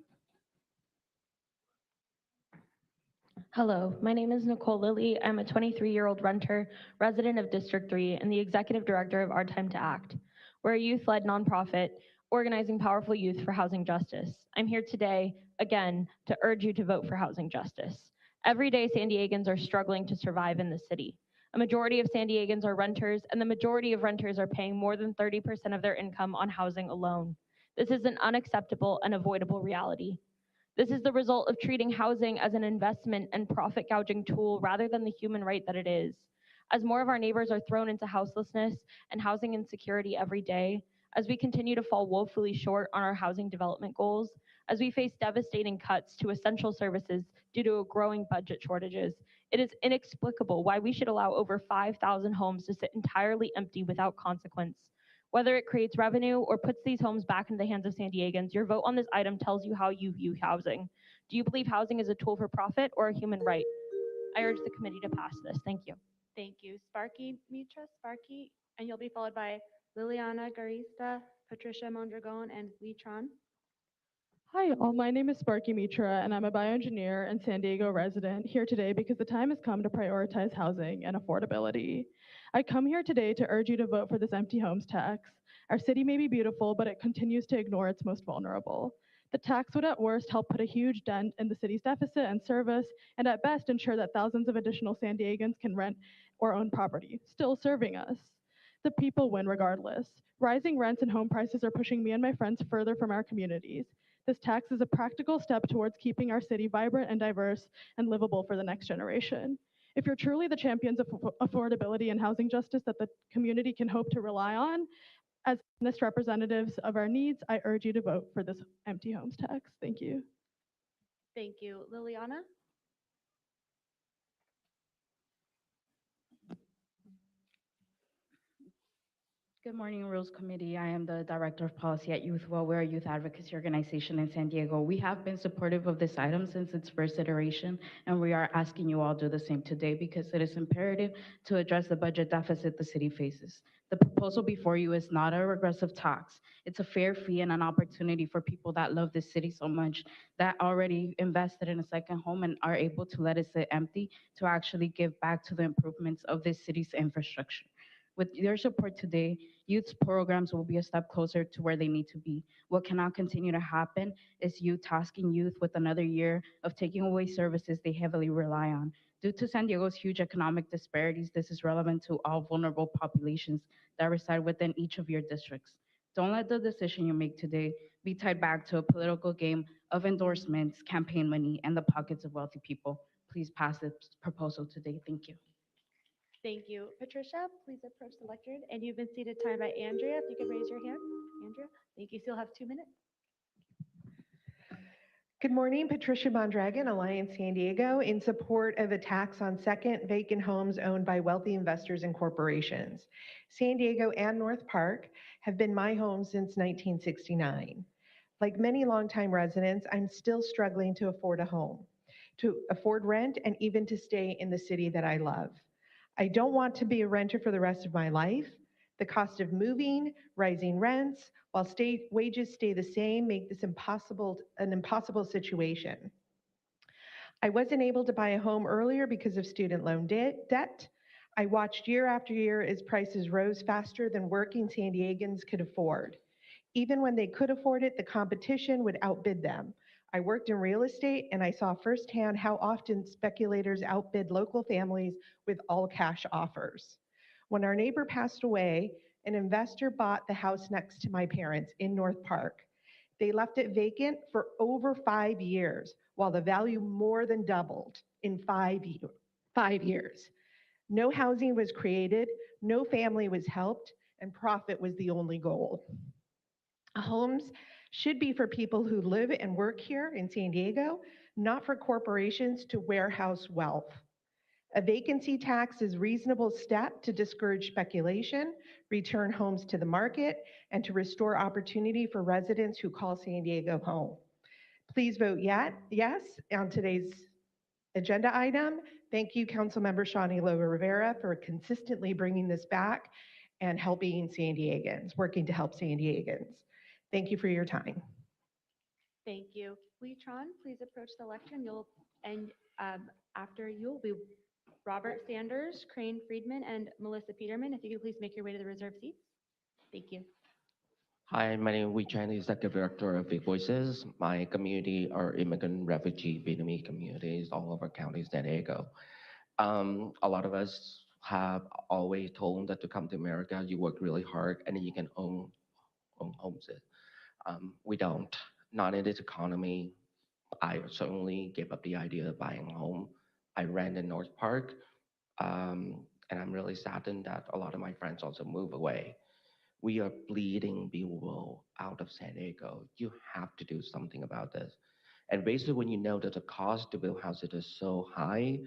Hello, my name is Nicole Lilly. I'm a 23-year-old renter, resident of District 3, and the executive director of Our Time to Act. We're a youth-led nonprofit organizing powerful youth for housing justice. I'm here today, again, to urge you to vote for housing justice. Every day, San Diegans are struggling to survive in the city. A majority of San Diegans are renters, and the majority of renters are paying more than 30% of their income on housing alone. This is an unacceptable and avoidable reality. This is the result of treating housing as an investment and profit gouging tool rather than the human right that it is. As more of our neighbors are thrown into houselessness and housing insecurity every day, as we continue to fall woefully short on our housing development goals, as we face devastating cuts to essential services due to a growing budget shortages, it is inexplicable why we should allow over 5,000 homes to sit entirely empty without consequence. Whether it creates revenue or puts these homes back into the hands of San Diegans, your vote on this item tells you how you view housing. Do you believe housing is a tool for profit or a human right? I urge the committee to pass this. Thank you. Thank you. Sparky Mitra, Sparky, and you'll be followed by Liliana Garista, Patricia Mondragon, and Lee Tron. Hi, all. My name is Sparky Mitra, and I'm a bioengineer and San Diego resident here today because the time has come to prioritize housing and affordability. I come here today to urge you to vote for this empty homes tax. Our city may be beautiful, but it continues to ignore its most vulnerable. The tax would at worst help put a huge dent in the city's deficit and service, and at best ensure that thousands of additional San Diegans can rent or own property, still serving us. The people win regardless. Rising rents and home prices are pushing me and my friends further from our communities. This tax is a practical step towards keeping our city vibrant and diverse and livable for the next generation. If you're truly the champions of affordability and housing justice that the community can hope to rely on, as honest representatives of our needs, I urge you to vote for this empty homes tax. Thank you. Thank you. Liliana? Good morning, Rules Committee. I am the Director of Policy at Youth Well. We're a youth advocacy organization in San Diego. We have been supportive of this item since its first iteration, and we are asking you all to do the same today because it is imperative to address the budget deficit the city faces. The proposal before you is not a regressive tax. It's a fair fee and an opportunity for people that love this city so much, that already invested in a second home and are able to let it sit empty, to actually give back to the improvements of this city's infrastructure. With your support today, youth programs will be a step closer to where they need to be. What cannot continue to happen is you tasking youth with another year of taking away services they heavily rely on. Due to San Diego's huge economic disparities, this is relevant to all vulnerable populations that reside within each of your districts. Don't let the decision you make today be tied back to a political game of endorsements, campaign money, and the pockets of wealthy people. Please pass this proposal today. Thank you. Thank you. Patricia, please approach the lectern. And you've been seated time by Andrea. If you could raise your hand. Andrea, thank you. Still have 2 minutes. Good morning, Patricia Mondragon, Alliance San Diego, in support of a tax on second vacant homes owned by wealthy investors and corporations. San Diego and North Park have been my home since 1969. Like many longtime residents, I'm still struggling to afford a home, to afford rent, and even to stay in the city that I love. I don't want to be a renter for the rest of my life. The cost of moving, rising rents, while state wages stay the same, make this an impossible situation. I wasn't able to buy a home earlier because of student loan debt. I watched year after year as prices rose faster than working San Diegans could afford. Even when they could afford it, the competition would outbid them. I worked in real estate and I saw firsthand how often speculators outbid local families with all cash offers. When our neighbor passed away, an investor bought the house next to my parents in North Park. They left it vacant for over 5 years, while the value more than doubled in 5 years. No housing was created, no family was helped, and profit was the only goal. Homes should be for people who live and work here in San Diego, not for corporations to warehouse wealth. A vacancy tax is a reasonable step to discourage speculation, return homes to the market, and to restore opportunity for residents who call San Diego home. Please vote yes on today's agenda item. Thank you, Councilmember Sean Elo-Rivera, for consistently bringing this back and helping San Diegans, working to help San Diegans. Thank you for your time. Thank you. Leetron, please approach the lectern. After you will be Robert Sanders, Crane Friedman, and Melissa Peterman. If you could please make your way to the reserved seats. Thank you. Hi, my name is Wee Chan, Executive Director of Big Voices. My community are immigrant, refugee, Vietnamese communities all over County San Diego. A lot of us have always told that to come to America, you work really hard and then you can own homes. We don't. Not in this economy. I certainly gave up the idea of buying a home. I rent in North Park, and I'm really saddened that a lot of my friends also move away. We are bleeding people out of San Diego. You have to do something about this. And basically, when you know that the cost to build houses is so high,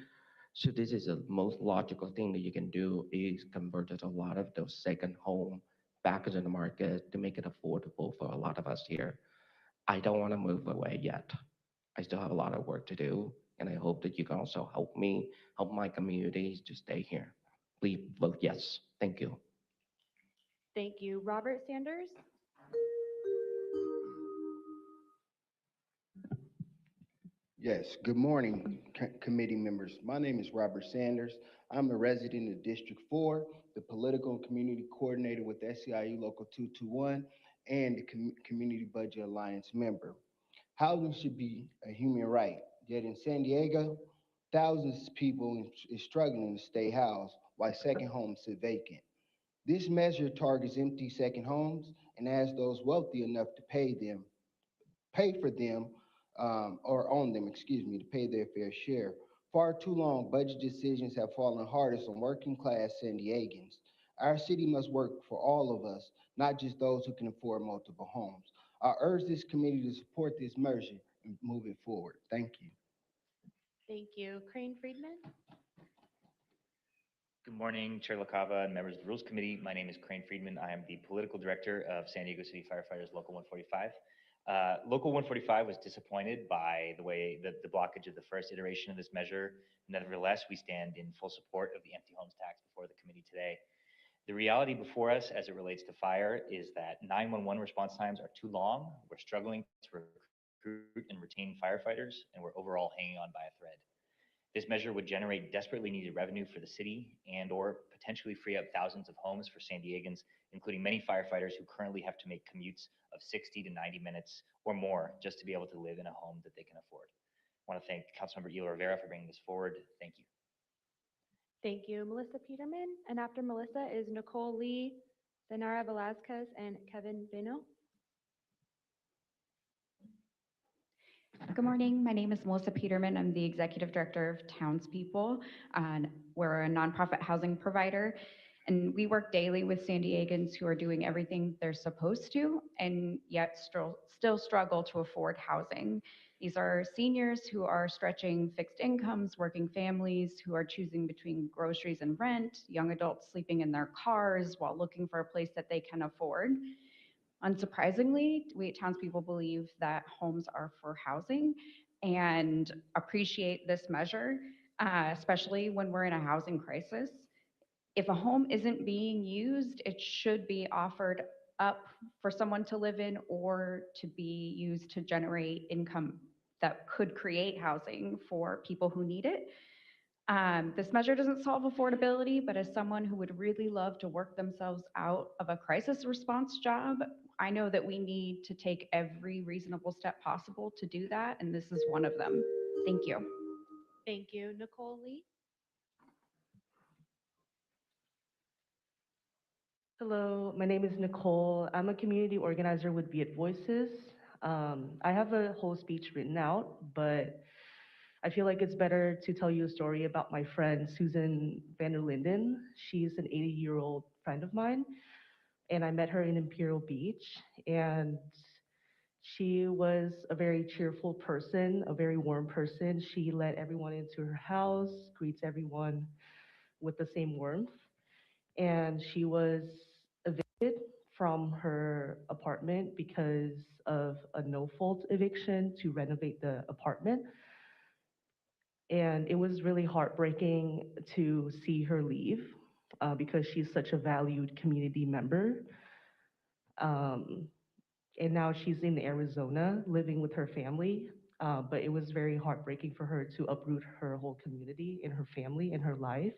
so this is the most logical thing that you can do is convert a lot of those second home back into the market to make it affordable for a lot of us here. I don't want to move away yet. I still have a lot of work to do, and I hope that you can also help me, help my communities to stay here. Please vote yes. Thank you. Thank you. Robert Sanders? Yes, good morning, committee members. My name is Robert Sanders. I'm a resident of District 4, the Political and Community Coordinator with SEIU Local 221, and the Community Budget Alliance member. Housing should be a human right, yet in San Diego, thousands of people is struggling to stay housed while second homes sit vacant. This measure targets empty second homes and asks those wealthy enough to pay for them, or own them, to pay their fair share. Far too long, budget decisions have fallen hardest on working class San Diegans. Our city must work for all of us, not just those who can afford multiple homes. I urge this committee to support this measure and move it forward. Thank you. Thank you. Crane Friedman? Good morning, Chair LaCava and members of the Rules Committee. My name is Crane Friedman. I am the Political Director of San Diego City Firefighters Local 145. Local 145 was disappointed by the way that the blockage of the first iteration of this measure. Nevertheless, we stand in full support of the empty homes tax before the committee today. The reality before us as it relates to fire is that 911 response times are too long. We're struggling to recruit and retain firefighters, and we're overall hanging on by a thread. This measure would generate desperately needed revenue for the city and/or potentially free up thousands of homes for San Diegans, including many firefighters who currently have to make commutes of 60 to 90 minutes or more just to be able to live in a home that they can afford. I want to thank Councilmember Elo-Rivera for bringing this forward. Thank you. Thank you, Melissa Peterman. And after Melissa is Nicole Lee, Zenara Velazquez, and Kevin Beno. Good morning. My name is Melissa Peterman. I'm the Executive Director of Townspeople, and we're a nonprofit housing provider. And we work daily with San Diegans who are doing everything they're supposed to and yet still struggle to afford housing. These are seniors who are stretching fixed incomes, working families who are choosing between groceries and rent, young adults sleeping in their cars while looking for a place that they can afford. Unsurprisingly, we at Townspeople believe that homes are for housing and appreciate this measure, especially when we're in a housing crisis. If a home isn't being used, it should be offered up for someone to live in or to be used to generate income that could create housing for people who need it. This measure doesn't solve affordability, but as someone who would really love to work themselves out of a crisis response job, I know that we need to take every reasonable step possible to do that, and this is one of them. Thank you. Thank you, Nicole Lee. Hello, my name is Nicole. I'm a community organizer with Be It Voices. I have a whole speech written out, but I feel like it's better to tell you a story about my friend, Susan van der Linden. She's an 80-year-old friend of mine, and I met her in Imperial Beach, and she was a very cheerful person, a very warm person. She let everyone into her house, greets everyone with the same warmth, and she was evicted from her apartment because of a no-fault eviction to renovate the apartment. And it was really heartbreaking to see her leave because she's such a valued community member. And now she's in Arizona living with her family. But it was very heartbreaking for her to uproot her whole community and her family and her life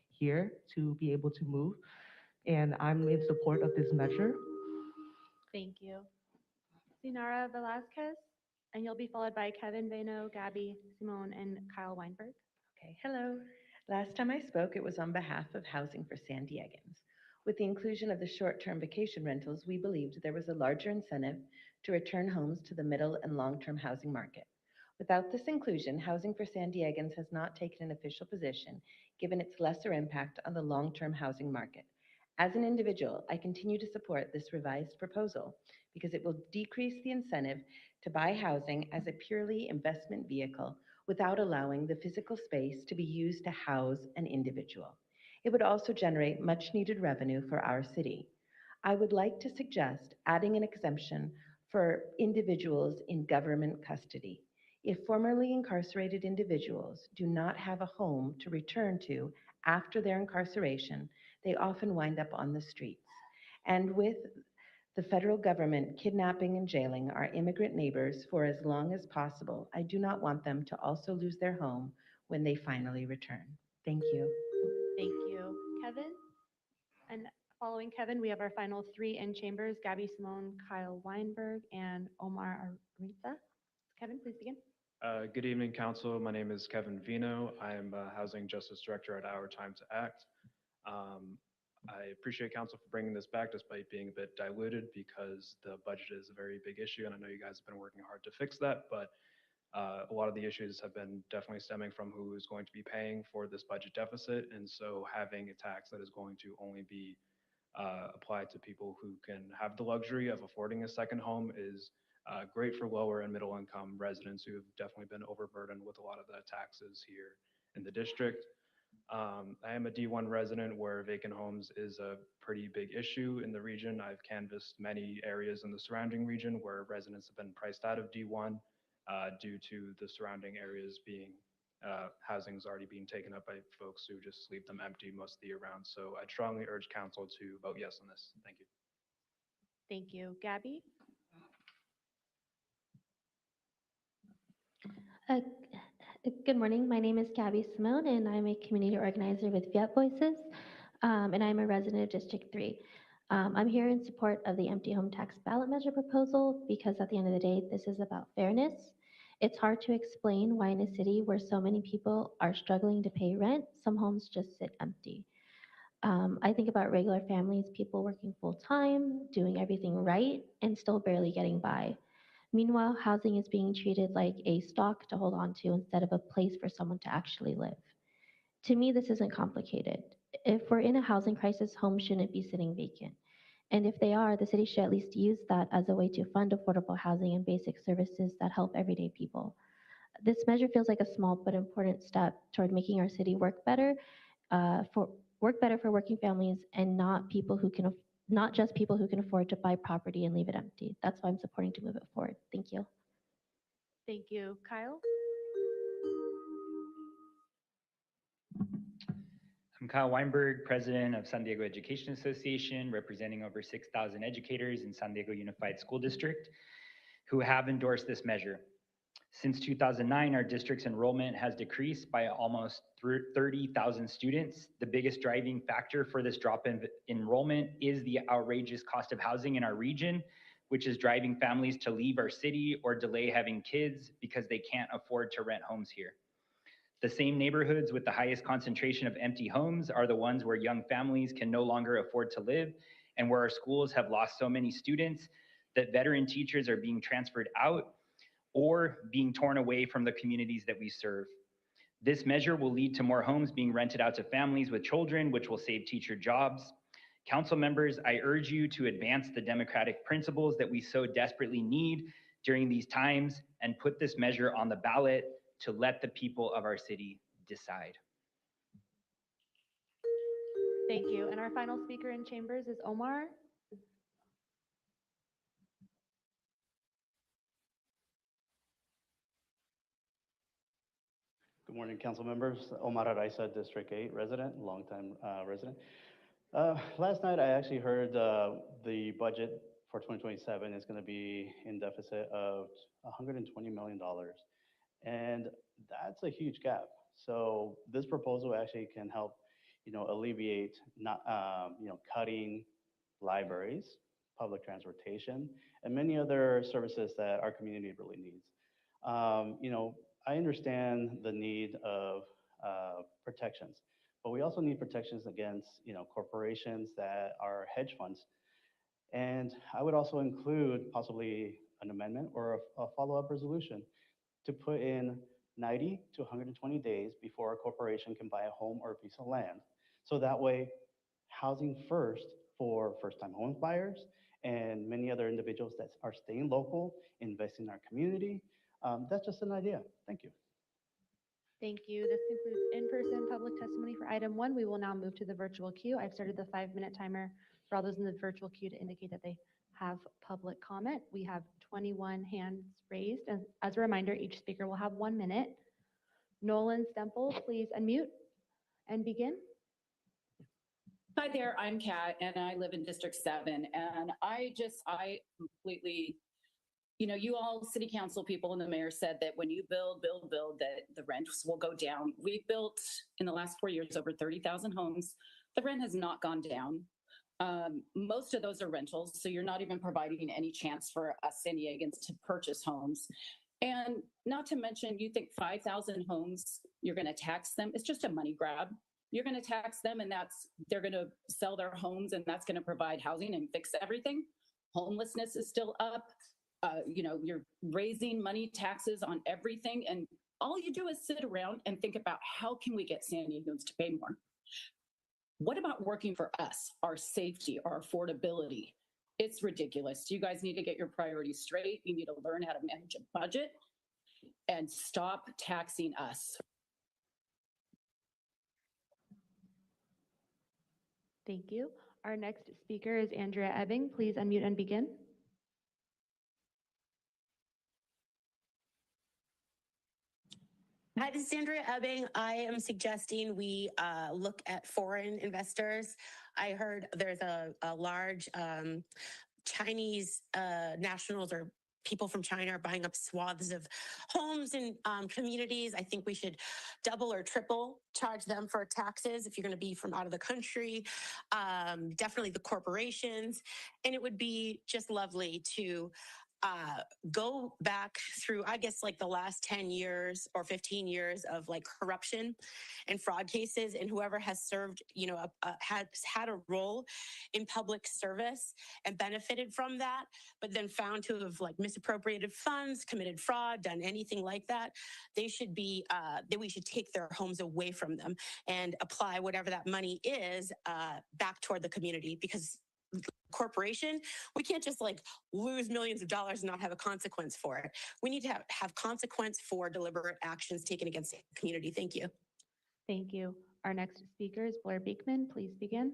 here to be able to move. And I'm in support of this measure. Thank you. Zenara Velazquez, and you'll be followed by Kevin Beno, Gabby Simone, and Kyle Weinberg. Okay, hello. Last time I spoke, it was on behalf of Housing for San Diegans. With the inclusion of the short-term vacation rentals, we believed there was a larger incentive to return homes to the middle and long-term housing market. Without this inclusion, Housing for San Diegans has not taken an official position, given its lesser impact on the long-term housing market. As an individual, I continue to support this revised proposal because it will decrease the incentive to buy housing as a purely investment vehicle without allowing the physical space to be used to house an individual. It would also generate much needed revenue for our city. I would like to suggest adding an exemption for individuals in government custody. If formerly incarcerated individuals do not have a home to return to after their incarceration, they often wind up on the streets. And with the federal government kidnapping and jailing our immigrant neighbors for as long as possible, I do not want them to also lose their home when they finally return. Thank you. Thank you, Kevin. And following Kevin, we have our final three in chambers, Gabby Simone, Kyle Weinberg, and Omar Arita. Kevin, please begin. Good evening, Council. My name is Kevin Vino. I am a Housing Justice Director at Our Time to Act. I appreciate Council for bringing this back despite being a bit diluted because the budget is a very big issue, and I know you guys have been working hard to fix that, but a lot of the issues have been definitely stemming from who is going to be paying for this budget deficit, and so having a tax that is going to only be applied to people who can have the luxury of affording a second home is great for lower and middle income residents who have definitely been overburdened with a lot of the taxes here in the district. I am a D1 resident where vacant homes is a pretty big issue in the region. I've canvassed many areas in the surrounding region where residents have been priced out of D1 due to the surrounding areas being housing's already being taken up by folks who just leave them empty most of the year round. So I strongly urge council to vote yes on this. Thank you. Thank you. Gabby? Uh, Good morning. My name is Gabby Simone, and I'm a community organizer with Viet Voices, and I'm a resident of District 3. I'm here in support of the empty home tax ballot measure proposal because at the end of the day, this is about fairness. It's hard to explain why in a city where so many people are struggling to pay rent, some homes just sit empty. I think about regular families, people working full time, doing everything right, and still barely getting by. Meanwhile, housing is being treated like a stock to hold on to instead of a place for someone to actually live. To me, this isn't complicated. If we're in a housing crisis, homes shouldn't be sitting vacant. And if they are, the city should at least use that as a way to fund affordable housing and basic services that help everyday people. This measure feels like a small but important step toward making our city work better for working families and not just people who can afford to buy property and leave it empty. That's why I'm supporting to move it forward. Thank you. Thank you. Kyle? I'm Kyle Weinberg, president of San Diego Education Association, representing over 6,000 educators in San Diego Unified School District who have endorsed this measure. Since 2009, our district's enrollment has decreased by almost 30,000 students. The biggest driving factor for this drop in enrollment is the outrageous cost of housing in our region, which is driving families to leave our city or delay having kids because they can't afford to rent homes here. The same neighborhoods with the highest concentration of empty homes are the ones where young families can no longer afford to live and where our schools have lost so many students that veteran teachers are being transferred out or being torn away from the communities that we serve. This measure will lead to more homes being rented out to families with children, which will save teacher jobs. Council members, I urge you to advance the democratic principles that we so desperately need during these times and put this measure on the ballot to let the people of our city decide. Thank you. And our final speaker in chambers is Omar. Good morning, council members. Omar Araiza, District 8 resident, longtime resident. Last night, I actually heard the budget for 2027 is going to be in deficit of $120 million. And that's a huge gap. So this proposal actually can help, alleviate not, cutting libraries, public transportation, and many other services that our community really needs. I understand the need of protections, but we also need protections against, corporations that are hedge funds. And I would also include possibly an amendment or a follow-up resolution to put in 90 to 120 days before a corporation can buy a home or a piece of land. So that way, housing first for first-time home buyers and many other individuals that are staying local, investing in our community. That's just an idea. Thank you. Thank you. This concludes in-person public testimony for item 1. We will now move to the virtual queue. I've started the 5-minute timer for all those in the virtual queue to indicate that they have public comment. We have 21 hands raised. And as a reminder, each speaker will have 1 minute. Nolan Stemple, please unmute and begin. Hi there, I'm Kat, and I live in District 7, and I completely, you all city council people and the mayor said that when you build, that the rents will go down. We built in the last 4 years over 30,000 homes. The rent has not gone down. Most of those are rentals, so you're not even providing any chance for us San Diegans to purchase homes. And not to mention, you think 5,000 homes, you're going to tax them. It's just a money grab. You're going to tax them, and they're going to sell their homes, and that's going to provide housing and fix everything. Homelessness is still up. You're raising money taxes on everything, and all you do is sit around and think about how can we get San Diegans to pay more? What about working for us, our safety, our affordability? It's ridiculous. You guys need to get your priorities straight. You need to learn how to manage a budget and stop taxing us. Thank you. Our next speaker is Andrea Ebbing. Please unmute and begin. Hi, this is Andrea Ebbing. I am suggesting we look at foreign investors. I heard there's a large Chinese nationals or people from China are buying up swaths of homes and communities. I think we should double or triple charge them for taxes if you're going to be from out of the country. Definitely the corporations. And it would be just lovely to go back through, I guess, like the last 10 years or 15 years of like corruption and fraud cases, and whoever has served, has had a role in public service and benefited from that, but then found to have like misappropriated funds, committed fraud, done anything like that, they should be, that we should take their homes away from them and apply whatever that money is back toward the community, because corporation, we can't just like lose millions of dollars and not have a consequence for it. We need to have consequence for deliberate actions taken against the community. Thank you. Thank you. Our next speaker is Blair Beekman. Please begin.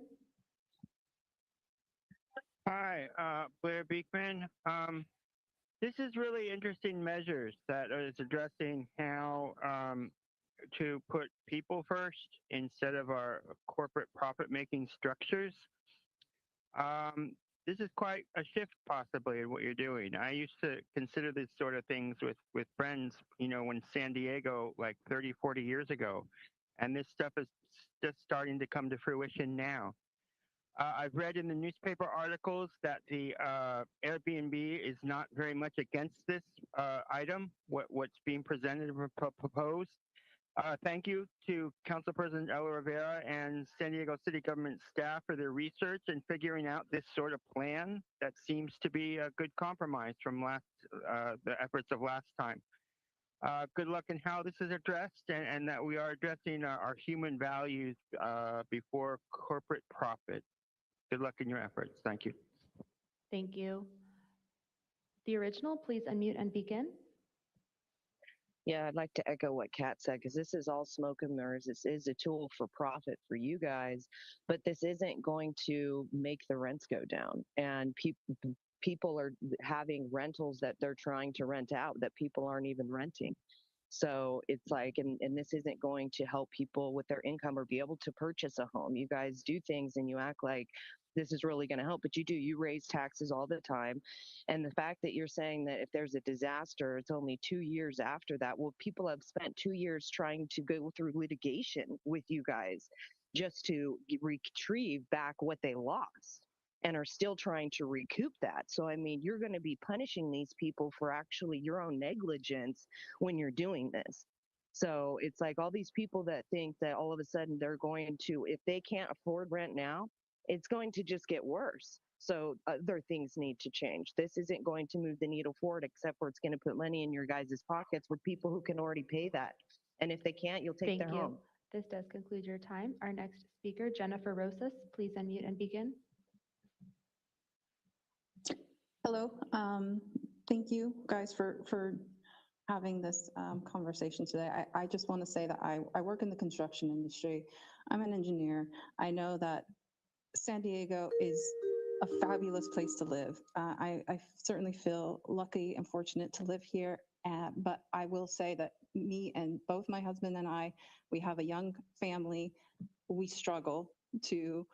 Hi, Blair Beekman. This is really interesting measures that is addressing how to put people first instead of our corporate profit-making structures. This is quite a shift possibly in what you're doing. I used to consider these sort of things with friends, when San Diego, like 30, 40 years ago, and this stuff is just starting to come to fruition now. I've read in the newspaper articles that the Airbnb is not very much against this item, what's being presented and proposed. Thank you to Council President Elo-Rivera and San Diego City government staff for their research and figuring out this sort of plan that seems to be a good compromise from the efforts of last time. Good luck in how this is addressed, and that we are addressing our human values before corporate profit. Good luck in your efforts. Thank you. Thank you. The original, please unmute and begin. Yeah, I'd like to echo what Kat said, because this is all smoke and mirrors. This is a tool for profit for you guys, but this isn't going to make the rents go down. And people are having rentals that they're trying to rent out that people aren't even renting. So it's like, and this isn't going to help people with their income or be able to purchase a home. You guys do things and you act like this is really going to help, but you raise taxes all the time. And the fact that you're saying that if there's a disaster, it's only 2 years after that. Well, people have spent 2 years trying to go through litigation with you guys just to retrieve back what they lost, and are still trying to recoup that. So, I mean, you're going to be punishing these people for actually your own negligence when you're doing this. So it's like all these people that think that all of a sudden they're going to, if they can't afford rent now, it's going to just get worse. So other things need to change. This isn't going to move the needle forward, except for it's going to put money in your guys' pockets with people who can already pay that. And if they can't, you'll take their home. This does conclude your time. Our next speaker, Jennifer Rosas, please unmute and begin. Hello. Thank you guys for having this conversation today. I just want to say that I work in the construction industry. I'm an engineer. I know that San Diego is a fabulous place to live. I certainly feel lucky and fortunate to live here. But I will say that me and both my husband and I, we have a young family. We struggle to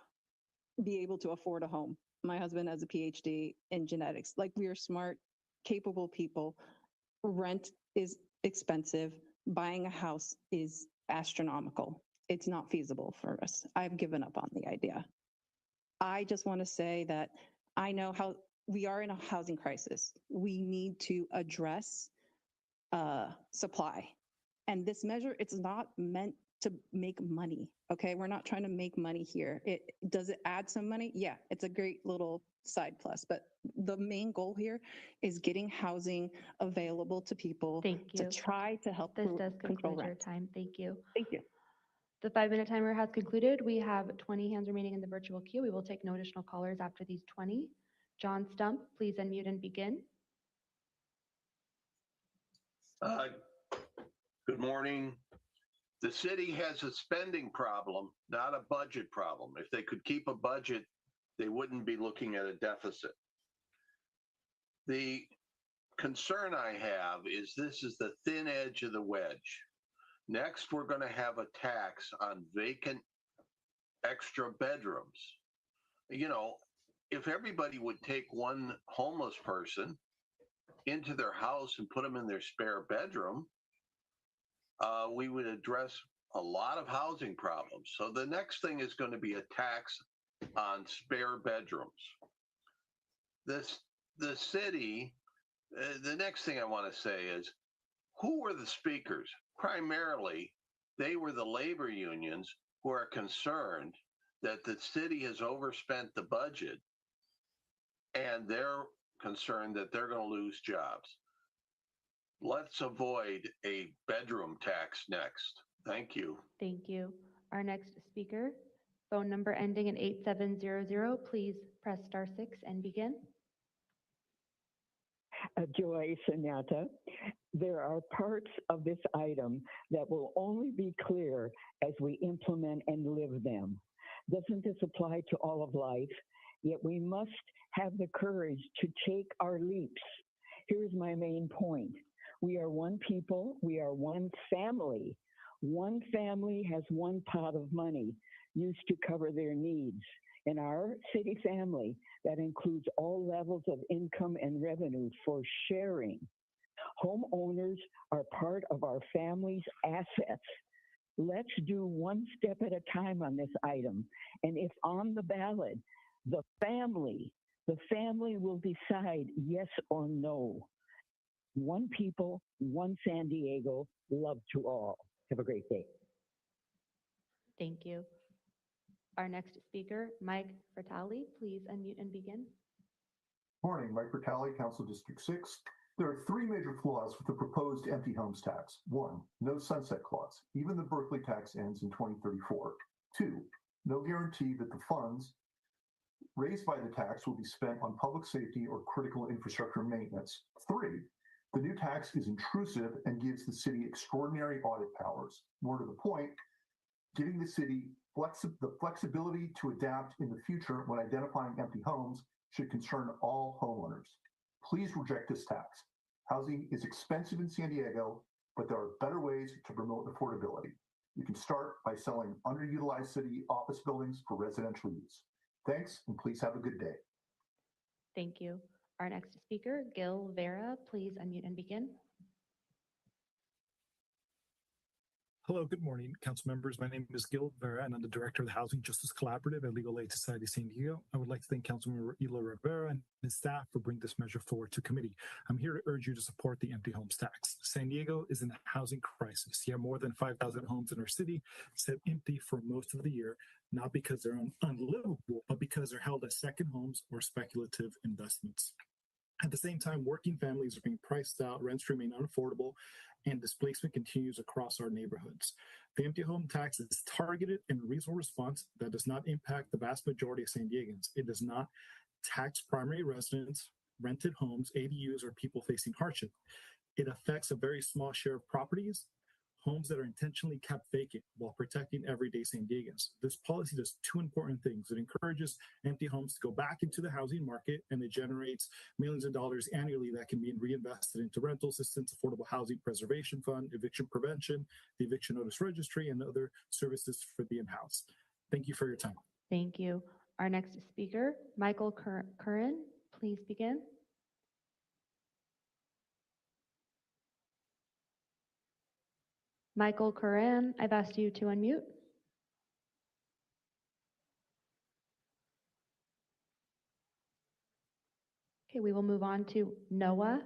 be able to afford a home. My husband has a PhD in genetics. Like, we are smart, capable people. Rent is expensive. Buying a house is astronomical. It's not feasible for us. I've given up on the idea. I just want to say that I know how we are in a housing crisis. We need to address supply. And this measure, it's not meant to make money. Okay, we're not trying to make money here. Does it add some money? Yeah, it's a great little side plus, but the main goal here is getting housing available to people to try to help This does control conclude your rent. time. Thank you. Thank you. The 5-minute timer has concluded. We have 20 hands remaining in the virtual queue. We will take no additional callers after these 20. John Stump, please unmute and begin. Good morning. The city has a spending problem, not a budget problem. If they could keep a budget, they wouldn't be looking at a deficit. The concern I have is this is the thin edge of the wedge. Next, we're going to have a tax on vacant extra bedrooms. You know, if everybody would take one homeless person into their house and put them in their spare bedroom, we would address a lot of housing problems. So the next thing is going to be a tax on spare bedrooms. The city, the next thing I want to say is, who were the speakers? Primarily, they were the labor unions who are concerned that the city has overspent the budget, and they're concerned that they're going to lose jobs. Let's avoid a bedroom tax next. Thank you. Thank you. Our next speaker, phone number ending in 8700, please press *6 and begin. Joy Sanyatta. There are parts of this item that will only be clear as we implement and live them. Doesn't this apply to all of life? Yet we must have the courage to take our leaps. Here's my main point. We are one people, we are one family. One family has one pot of money used to cover their needs. In our city family, that includes all levels of income and revenue for sharing. Homeowners are part of our family's assets. Let's do one step at a time on this item. And if on the ballot, the family will decide yes or no. One people, one San Diego, love to all. Have a great day. Thank you. Our next speaker, Mike Fertali, please unmute and begin. Morning, Mike Bertali, Council District 6. There are three major flaws with the proposed empty homes tax. One, no sunset clause. Even the Berkeley tax ends in 2034. Two, no guarantee that the funds raised by the tax will be spent on public safety or critical infrastructure maintenance. Three, the new tax is intrusive and gives the city extraordinary audit powers. More to the point, giving the city the flexibility to adapt in the future when identifying empty homes should concern all homeowners. Please reject this tax. Housing is expensive in San Diego, but there are better ways to promote affordability. You can start by selling underutilized city office buildings for residential use. Thanks, and please have a good day. Thank you. Our next speaker, Gil Vera, please unmute and begin. Hello, good morning, council members. My name is Gil Vera, and I'm the director of the Housing Justice Collaborative at Legal Aid Society San Diego. I would like to thank Councilmember Elo-Rivera and his staff for bringing this measure forward to committee. I'm here to urge you to support the empty homes tax. San Diego is in a housing crisis. You have more than 5,000 homes in our city set empty for most of the year, not because they're unlivable, but because they're held as second homes or speculative investments. At the same time, working families are being priced out, rents remain unaffordable, and displacement continues across our neighborhoods. The empty home tax is targeted and reasonable response that does not impact the vast majority of San Diegans. It does not tax primary residents, rented homes, ADUs, or people facing hardship. It affects a very small share of properties, homes that are intentionally kept vacant while protecting everyday San Diegans. This policy does two important things. It encourages empty homes to go back into the housing market, and it generates millions of dollars annually that can be reinvested into rental assistance, affordable housing preservation fund, eviction prevention, the eviction notice registry, and other services for the in-house. Thank you for your time. Thank you. Our next speaker, Michael Curran, please begin. Michael Curran, I've asked you to unmute. Okay, we will move on to Noah.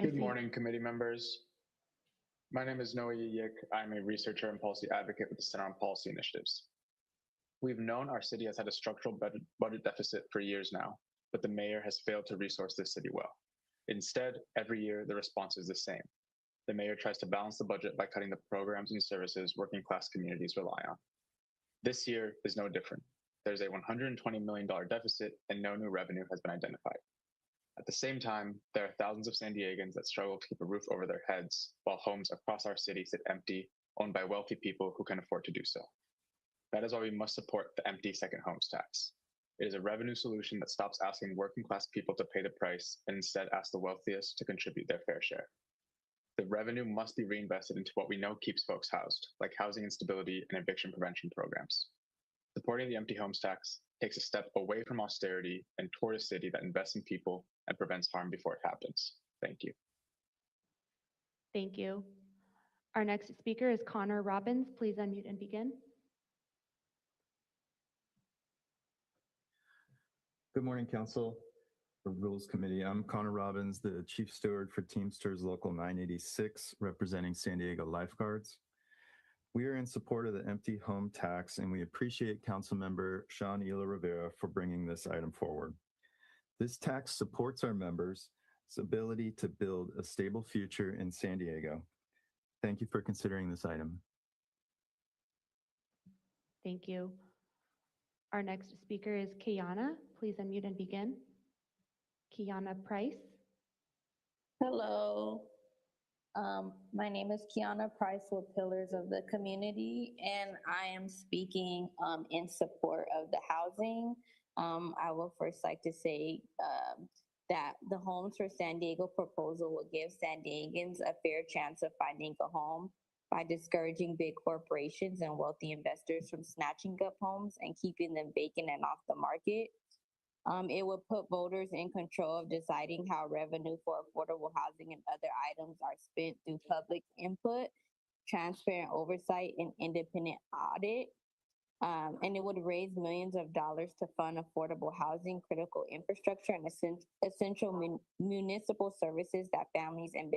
Good morning, committee members. My name is Noah Yik. I'm a researcher and policy advocate with the Center on Policy Initiatives. We've known our city has had a structural budget deficit for years now, but the mayor has failed to resource this city well. Instead, every year, the response is the same. The mayor tries to balance the budget by cutting the programs and services working class communities rely on. This year is no different. There's a $120 million deficit and no new revenue has been identified. At the same time, there are thousands of San Diegans that struggle to keep a roof over their heads, while homes across our city sit empty, owned by wealthy people who can afford to do so. That is why we must support the empty second homes tax. It is a revenue solution that stops asking working class people to pay the price and instead asks the wealthiest to contribute their fair share. The revenue must be reinvested into what we know keeps folks housed, like housing instability and eviction prevention programs. Supporting the empty homes tax takes a step away from austerity and toward a city that invests in people and prevents harm before it happens. Thank you. Thank you. Our next speaker is Connor Robbins. Please unmute and begin. Good morning, Council. For Rules Committee, I'm Connor Robbins, the Chief Steward for Teamsters Local 986, representing San Diego Lifeguards. We are in support of the empty home tax, and we appreciate Councilmember Sean Elo-Rivera for bringing this item forward. This tax supports our members' ability to build a stable future in San Diego. Thank you for considering this item. Thank you. Our next speaker is Kiana. Please unmute and begin. Kiana Price. Hello. My name is Kiana Price with Pillars of the Community, and I am speaking in support of the housing. I will first like to say that the Homes for San Diego proposal will give San Diegans a fair chance of finding a home by discouraging big corporations and wealthy investors from snatching up homes and keeping them vacant and off the market. It will put voters in control of deciding how revenue for affordable housing and other items are spent through public input, transparent oversight, and independent audit. And it would raise millions of dollars to fund affordable housing, critical infrastructure, and essential municipal services that families and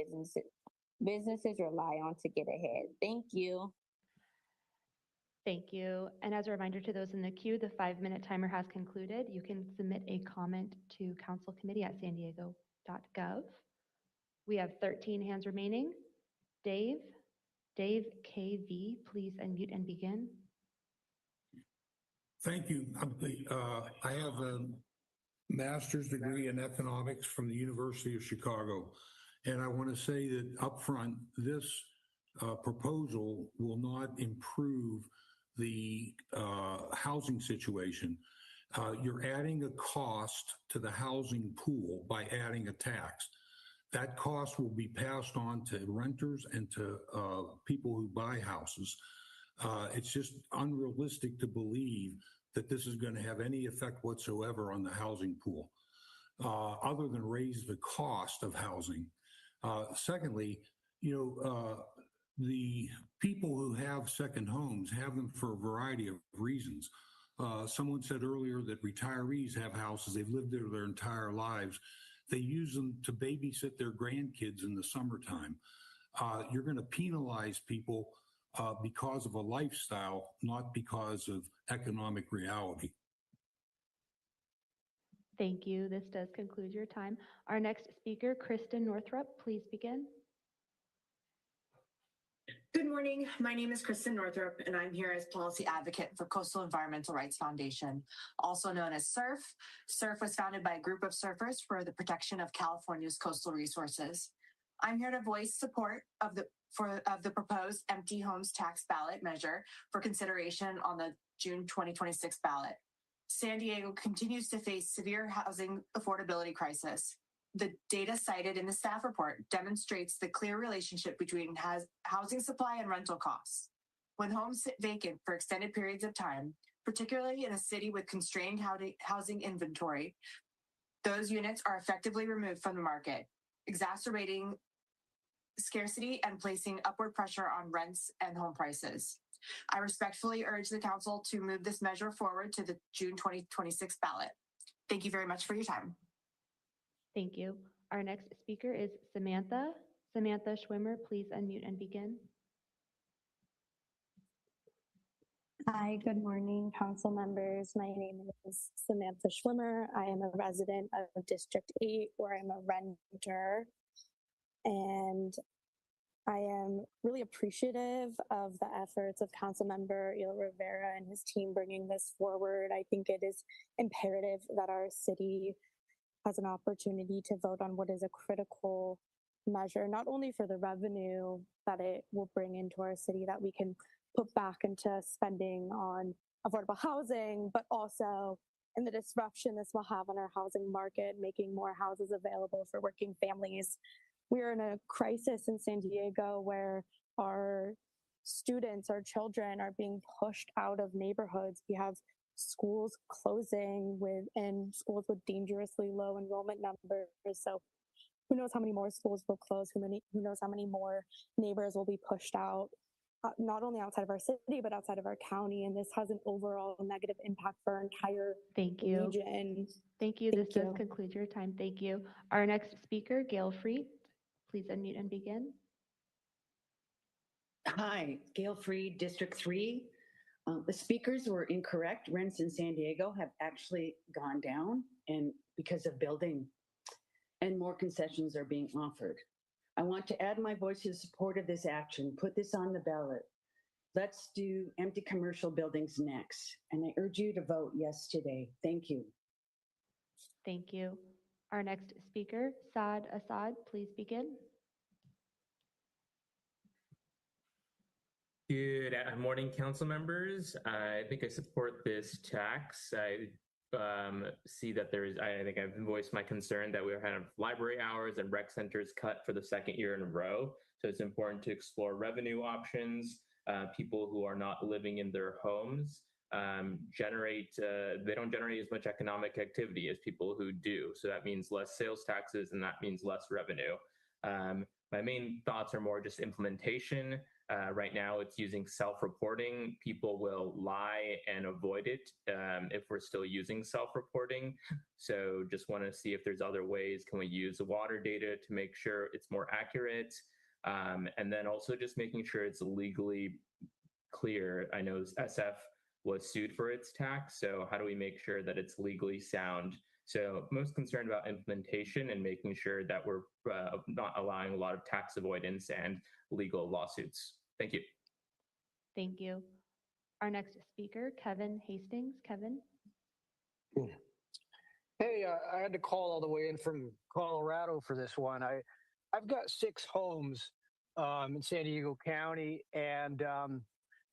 businesses rely on to get ahead. Thank you. Thank you. And as a reminder to those in the queue, the 5-minute timer has concluded. You can submit a comment to councilcommittee@sandiego.gov. We have 13 hands remaining. Dave KV, please unmute and begin. Thank you. I have a master's degree in economics from the University of Chicago. And I want to say that upfront, this proposal will not improve the housing situation. You're adding a cost to the housing pool by adding a tax. That cost will be passed on to renters and to people who buy houses. It's just unrealistic to believe that this is going to have any effect whatsoever on the housing pool, other than raise the cost of housing. Secondly, the people who have second homes have them for a variety of reasons. Someone said earlier that retirees have houses, they've lived there their entire lives. They use them to babysit their grandkids in the summertime. You're going to penalize people because of a lifestyle, not because of economic reality. Thank you. This does conclude your time. Our next speaker, Kristen Northrup, please begin. Good morning. My name is Kristen Northrup, and I'm here as policy advocate for Coastal Environmental Rights Foundation, also known as SURF. SURF was founded by a group of surfers for the protection of California's coastal resources. I'm here to voice support of the proposed empty homes tax ballot measure for consideration on the June 2026 ballot. San Diego continues to face severe housing affordability crisis. The data cited in the staff report demonstrates the clear relationship between housing supply and rental costs. When homes sit vacant for extended periods of time, particularly in a city with constrained housing inventory, those units are effectively removed from the market, exacerbating scarcity and placing upward pressure on rents and home prices. I respectfully urge the council to move this measure forward to the June 2026 ballot. Thank you very much for your time. Thank you. Our next speaker is Samantha. Samantha Schwimmer, please unmute and begin. Hi, good morning, council members. My name is Samantha Schwimmer. I am a resident of District 8, where I'm a renter. And I am really appreciative of the efforts of Councilmember Elo-Rivera and his team bringing this forward. I think it is imperative that our city has an opportunity to vote on what is a critical measure, not only for the revenue that it will bring into our city that we can put back into spending on affordable housing, but also in the disruption this will have on our housing market, making more houses available for working families. We're in a crisis in San Diego where our students, our children are being pushed out of neighborhoods. We have schools closing and schools with dangerously low enrollment numbers. So who knows how many more schools will close? Who knows how many more neighbors will be pushed out, not only outside of our city, but outside of our county. And this has an overall negative impact for our entire region. Thank you. This does conclude your time. Thank you. Our next speaker, Gail Freed, please unmute and begin. Hi, Gail Freed, District 3. The speakers were incorrect. Rents in San Diego have actually gone down and because of building, and more concessions are being offered. I want to add my voice in support of this action. Put this on the ballot. Let's do empty commercial buildings next. And I urge you to vote yes today. Thank you. Thank you. Our next speaker, Saad Assad, please begin. Good morning, council members. I think I support this tax. I see that I think I've voiced my concern that we have library hours and rec centers cut for the second year in a row. So it's important to explore revenue options. People who are not living in their homes they don't generate as much economic activity as people who do. So that means less sales taxes and that means less revenue. My main thoughts are more just implementation. Right now, it's using self-reporting. People will lie and avoid it if we're still using self-reporting. So just want to see if there's other ways. Can we use the water data to make sure it's more accurate? And then also just making sure it's legally clear. I know SF was sued for its tax. So how do we make sure that it's legally sound? So most concerned about implementation and making sure that we're not allowing a lot of tax avoidance and legal lawsuits. Thank you. Thank you. Our next speaker, Kevin Hastings. Kevin. Hey, I had to call all the way in from Colorado for this one. I've got 6 homes in San Diego County, and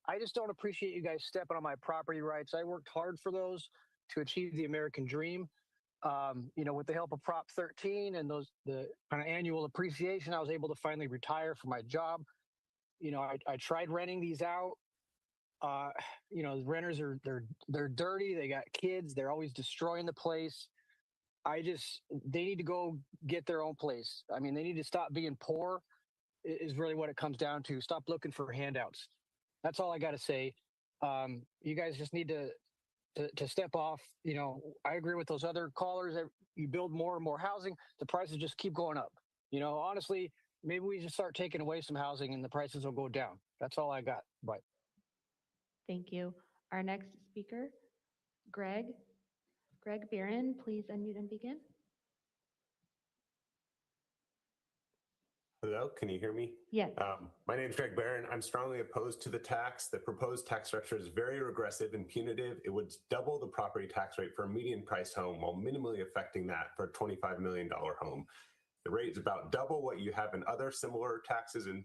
I just don't appreciate you guys stepping on my property rights. I worked hard for those to achieve the American dream. With the help of Prop 13 and the kind of annual appreciation, I was able to finally retire from my job. I tried renting these out. The renters they're dirty. They got kids. They're always destroying the place. They need to go get their own place. I mean, they need to stop being poor is really what it comes down to. Stop looking for handouts. That's all I got to say. You guys just need to step off. I agree with those other callers that you build more and more housing, the prices just keep going up. Honestly, maybe we just start taking away some housing and the prices will go down. That's all I got. Bye. Thank you. Our next speaker, Greg Barron, please unmute and begin. Hello, can you hear me? Yes. My name is Greg Barron. I'm strongly opposed to the tax. The proposed tax structure is very regressive and punitive. It would double the property tax rate for a median price home while minimally affecting that for a $25 million home. The rate is about double what you have in other similar taxes in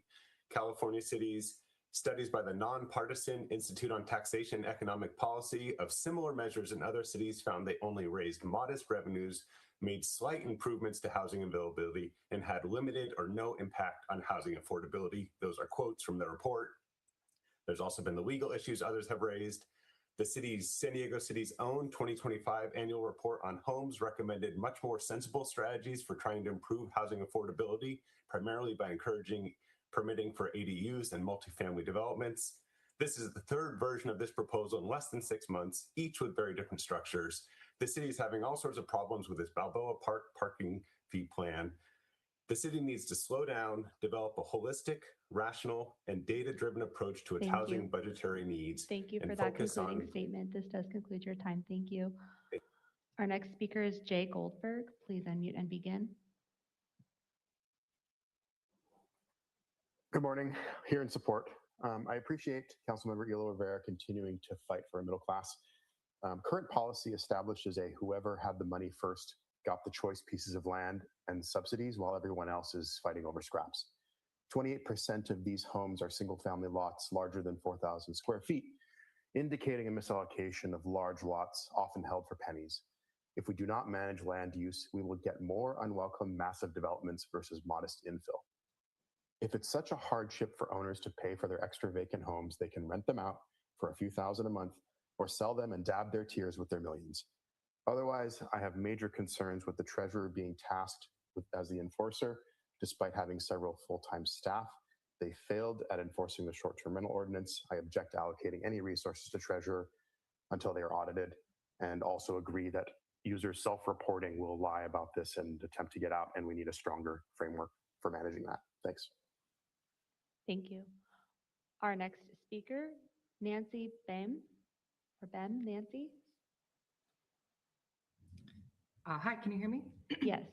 California cities. Studies by the Nonpartisan Institute on Taxation and Economic Policy of similar measures in other cities found they only raised modest revenues, made slight improvements to housing availability, and had limited or no impact on housing affordability. Those are quotes from the report. There's also been the legal issues others have raised. The San Diego City's own 2025 annual report on homes recommended much more sensible strategies for trying to improve housing affordability, primarily by encouraging permitting for ADUs and multifamily developments. This is the third version of this proposal in less than 6 months, each with very different structures. The city is having all sorts of problems with its Balboa Park parking fee plan. The city needs to slow down, develop a holistic, rational, and data-driven approach to its housing budgetary needs. Thank you for that concluding statement. This does conclude your time. Thank you. Our next speaker is Jay Goldberg. Please unmute and begin. Good morning. Here in support. I appreciate Councilmember Elo-Rivera continuing to fight for a middle class. Current policy establishes a whoever had the money first got the choice pieces of land and subsidies while everyone else is fighting over scraps. 28% of these homes are single-family lots larger than 4,000 square feet, indicating a misallocation of large lots often held for pennies. If we do not manage land use, we will get more unwelcome massive developments versus modest infill. If it's such a hardship for owners to pay for their extra vacant homes, they can rent them out for a few thousand a month or sell them and dab their tears with their millions. Otherwise, I have major concerns with the treasurer being tasked as the enforcer, despite having several full-time staff. They failed at enforcing the short-term rental ordinance. I object to allocating any resources to treasurer until they are audited, and also agree that users self-reporting will lie about this and attempt to get out, and we need a stronger framework for managing that. Thanks. Thank you. Our next speaker, Nancy Bem, or Bem, Nancy? Hi, can you hear me? Yes.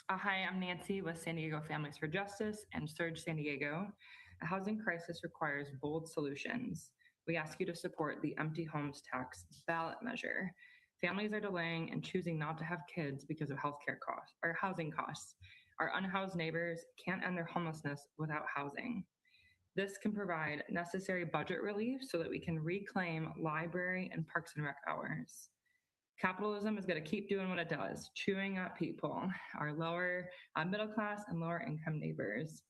Hi, I'm Nancy with San Diego Families for Justice and Surge San Diego. A housing crisis requires bold solutions. We ask you to support the empty homes tax ballot measure. Families are delaying and choosing not to have kids because of healthcare costs or housing costs. Our unhoused neighbors can't end their homelessness without housing. This can provide necessary budget relief so that we can reclaim library and parks and rec hours. Capitalism is going to keep doing what it does, chewing up people, our lower middle class and lower income neighbors,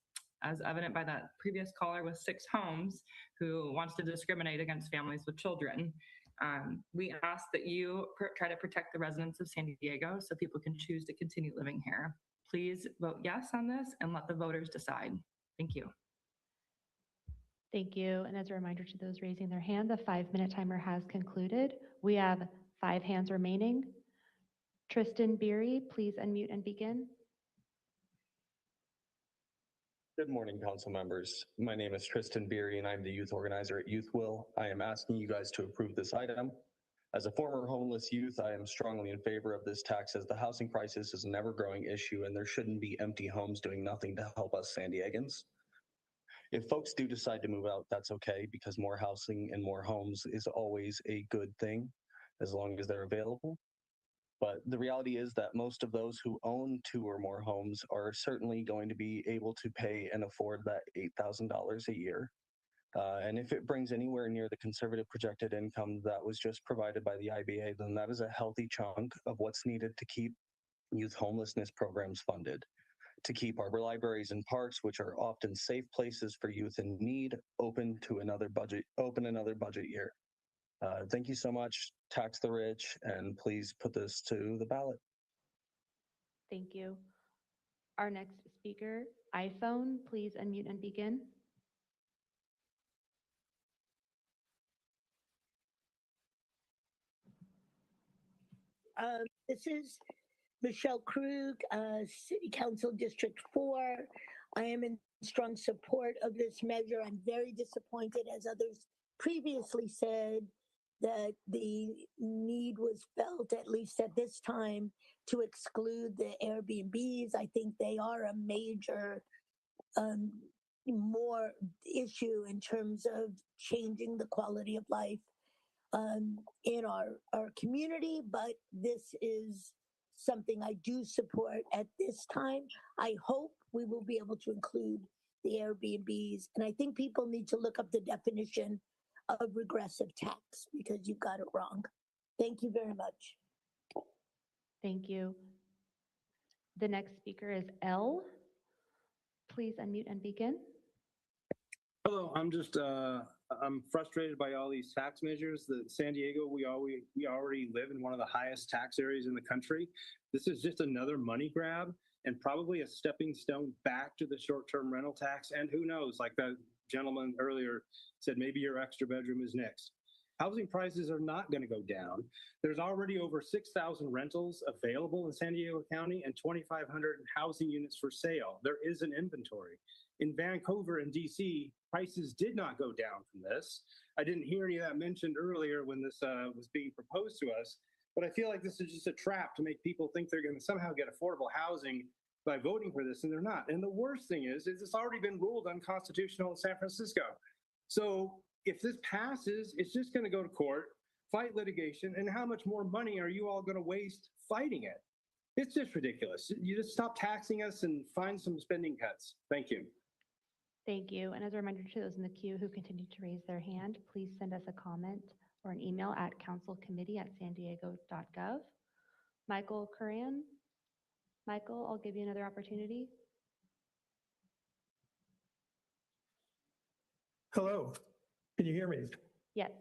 as evident by that previous caller with 6 homes who wants to discriminate against families with children. We ask that you try to protect the residents of San Diego so people can choose to continue living here. Please vote yes on this and let the voters decide. Thank you. Thank you. And as a reminder to those raising their hand, the 5-minute timer has concluded. We have 5 hands remaining. Tristan Beery, please unmute and begin. Good morning, council members. My name is Tristan Beery and I'm the youth organizer at Youth Will. I am asking you guys to approve this item. As a former homeless youth, I am strongly in favor of this tax as the housing crisis is an ever-growing issue and there shouldn't be empty homes doing nothing to help us San Diegans. If folks do decide to move out, that's okay, because more housing and more homes is always a good thing as long as they're available. But the reality is that most of those who own 2 or more homes are certainly going to be able to pay and afford that $8,000 a year. And if it brings anywhere near the conservative projected income that was just provided by the IBA, then that is a healthy chunk of what's needed to keep youth homelessness programs funded, to keep our libraries and parks, which are often safe places for youth in need, open another budget year. Thank you so much. Tax the rich, and please put this to the ballot. Thank you. Our next speaker, iPhone, please unmute and begin. This is Michelle Krug, City Council District 4. I am in strong support of this measure. I'm very disappointed, as others previously said, that the need was felt, at least at this time, to exclude the Airbnbs. I think they are a major more issue in terms of changing the quality of life in our community, but this is something I do support at this time. I hope we will be able to include the Airbnbs, and I think people need to look up the definition of regressive tax because you got it wrong. Thank you very much. Thank you. The next speaker is L. Please unmute and begin. Hello, I'm frustrated by all these tax measures. San Diego, we already live in one of the highest tax areas in the country. This is just another money grab and probably a stepping stone back to the short-term rental tax. And who knows, like the gentleman earlier said, maybe your extra bedroom is next. Housing prices are not going to go down. There's already over 6,000 rentals available in San Diego County and 2,500 housing units for sale. There is an inventory. In Vancouver and DC, prices did not go down from this. I didn't hear any of that mentioned earlier when this was being proposed to us, but I feel like this is just a trap to make people think they're going to somehow get affordable housing by voting for this, and they're not. And the worst thing is it's already been ruled unconstitutional in San Francisco. So if this passes, it's just going to go to court, fight litigation, and how much more money are you all going to waste fighting it? It's just ridiculous. You just stop taxing us and find some spending cuts. Thank you. Thank you. And as a reminder to those in the queue who continue to raise their hand, please send us a comment or an email at councilcommittee@sandiego.gov. Michael Curran. Michael, I'll give you another opportunity. Hello, can you hear me? Yes.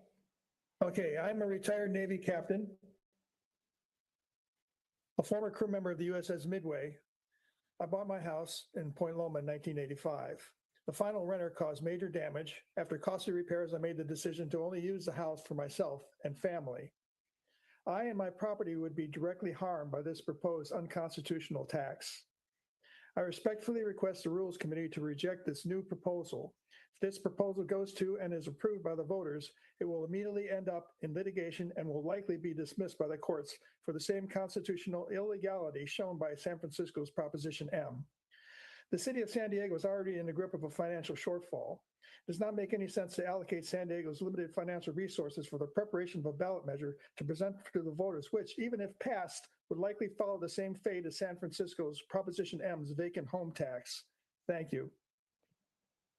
Okay, I'm a retired Navy captain, a former crew member of the USS Midway. I bought my house in Point Loma in 1985. The final renter caused major damage. After costly repairs, I made the decision to only use the house for myself and family. I and my property would be directly harmed by this proposed unconstitutional tax. I respectfully request the Rules Committee to reject this new proposal. If this proposal goes to and is approved by the voters, it will immediately end up in litigation and will likely be dismissed by the courts for the same constitutional illegality shown by San Francisco's Proposition M. The city of San Diego is already in the grip of a financial shortfall. It does not make any sense to allocate San Diego's limited financial resources for the preparation of a ballot measure to present to the voters, which, even if passed, would likely follow the same fate as San Francisco's Proposition M's vacant home tax. Thank you.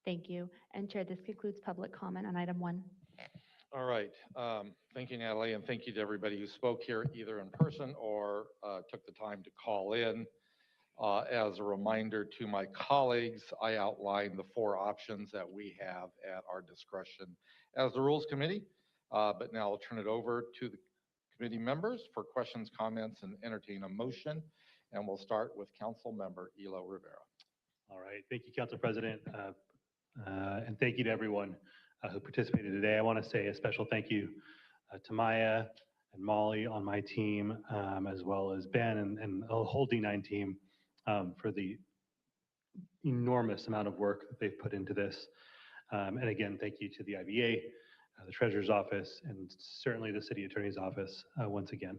Thank you. And Chair, this concludes public comment on item 1. All right. Thank you, Natalie, and thank you to everybody who spoke here either in person or took the time to call in. As a reminder to my colleagues, I outlined the 4 options that we have at our discretion as the Rules Committee. But now I'll turn it over to the committee members for questions, comments, and entertain a motion. And we'll start with Councilmember Elo-Rivera. All right. Thank you, Council President. And thank you to everyone who participated today. I want to say a special thank you to Maya and Molly on my team, as well as Ben and the whole D9 team for the enormous amount of work that they've put into this. And again, thank you to the IBA, the Treasurer's Office, and certainly the City Attorney's Office once again.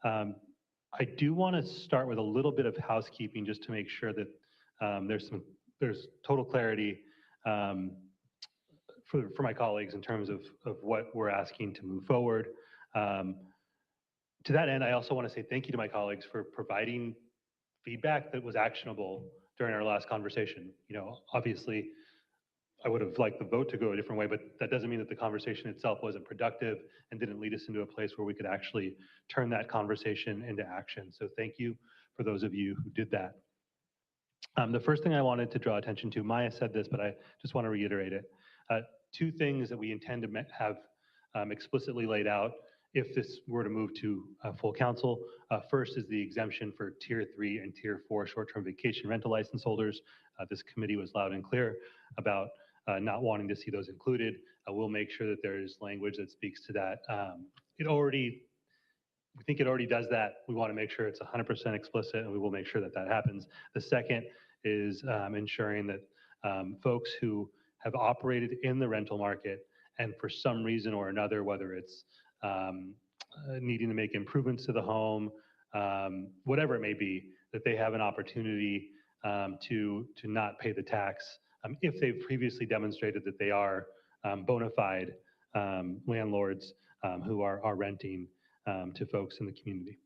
I do want to start with a little bit of housekeeping just to make sure that there's total clarity for my colleagues in terms of what we're asking to move forward. To that end, I also want to say thank you to my colleagues for providing feedback that was actionable during our last conversation. You know, obviously, I would have liked the vote to go a different way, but that doesn't mean that the conversation itself wasn't productive and didn't lead us into a place where we could actually turn that conversation into action. So thank you for those of you who did that. The first thing I wanted to draw attention to, Maya said this, but I just want to reiterate it. 2 things that we intend to have explicitly laid out if this were to move to full council. First is the exemption for Tier 3 and Tier 4 short-term vacation rental license holders. This committee was loud and clear about not wanting to see those included. We'll make sure that there is language that speaks to that. We think it already does that. We want to make sure it's 100% explicit, and we will make sure that that happens. The second is ensuring that folks who have operated in the rental market and for some reason or another, whether it's needing to make improvements to the home, whatever it may be, that they have an opportunity to not pay the tax if they've previously demonstrated that they are bona fide landlords who are renting to folks in the community.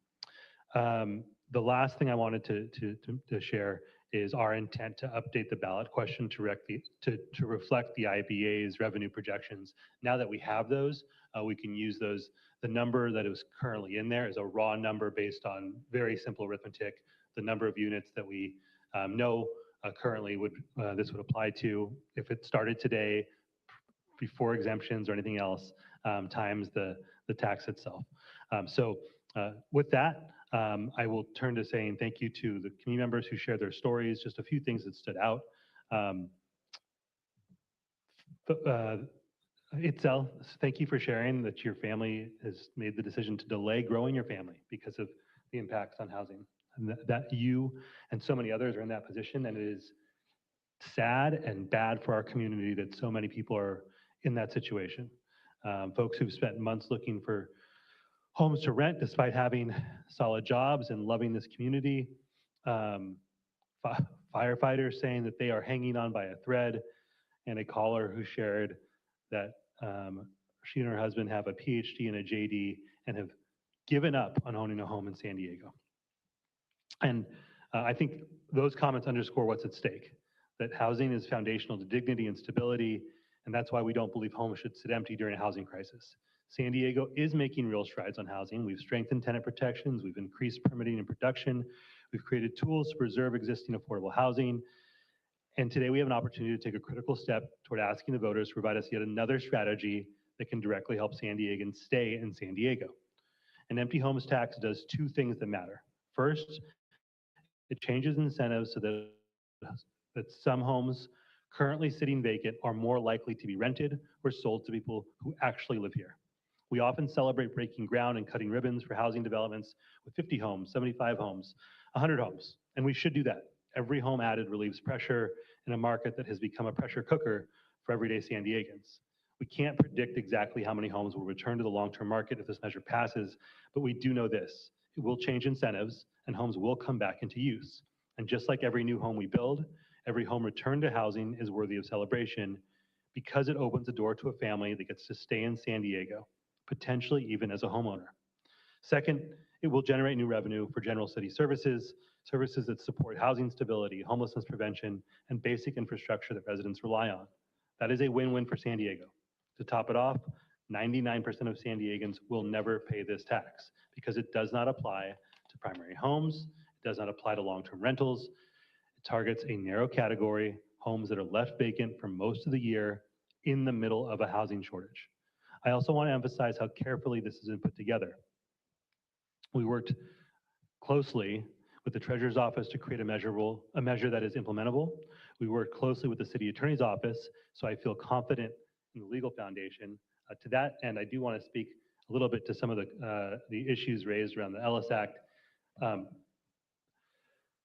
The last thing I wanted to share is our intent to update the ballot question to reflect the IBA's revenue projections. Now that we have those, we can use those. The number that is currently in there is a raw number based on very simple arithmetic. The number of units that we know currently this would apply to, if it started today, before exemptions or anything else, times the tax itself. With that, I will turn to saying thank you to the community members who shared their stories. Just a few things that stood out. Itzel, thank you for sharing that your family has made the decision to delay growing your family because of the impacts on housing. And that you and so many others are in that position, and it is sad and bad for our community that so many people are in that situation. Folks who've spent months looking for homes to rent despite having solid jobs and loving this community. Firefighters saying that they are hanging on by a thread, and a caller who shared that she and her husband have a PhD and a JD and have given up on owning a home in San Diego. And I think those comments underscore what's at stake, that housing is foundational to dignity and stability, and that's why we don't believe homes should sit empty during a housing crisis. San Diego is making real strides on housing. We've strengthened tenant protections, we've increased permitting and production, we've created tools to preserve existing affordable housing, and today we have an opportunity to take a critical step toward asking the voters to provide us yet another strategy that can directly help San Diegans stay in San Diego. An empty homes tax does two things that matter. First, it changes incentives so that some homes currently sitting vacant are more likely to be rented or sold to people who actually live here. We often celebrate breaking ground and cutting ribbons for housing developments with 50 homes, 75 homes, 100 homes, and we should do that. Every home added relieves pressure in a market that has become a pressure cooker for everyday San Diegans. We can't predict exactly how many homes will return to the long-term market if this measure passes, but we do know this. It will change incentives and homes will come back into use. And just like every new home we build, every home returned to housing is worthy of celebration because it opens the door to a family that gets to stay in San Diego, potentially even as a homeowner. Second, it will generate new revenue for general city services, services that support housing stability, homelessness prevention, and basic infrastructure that residents rely on. That is a win-win for San Diego. To top it off, 99% of San Diegans will never pay this tax because it does not apply to primary homes, it does not apply to long-term rentals. It targets a narrow category, homes that are left vacant for most of the year in the middle of a housing shortage. I also want to emphasize how carefully this has been put together. We worked closely with the Treasurer's Office to create a measure that is implementable. We worked closely with the City Attorney's Office, so I feel confident in the legal foundation. To that end, I do want to speak a little bit to some of the issues raised around the Ellis Act.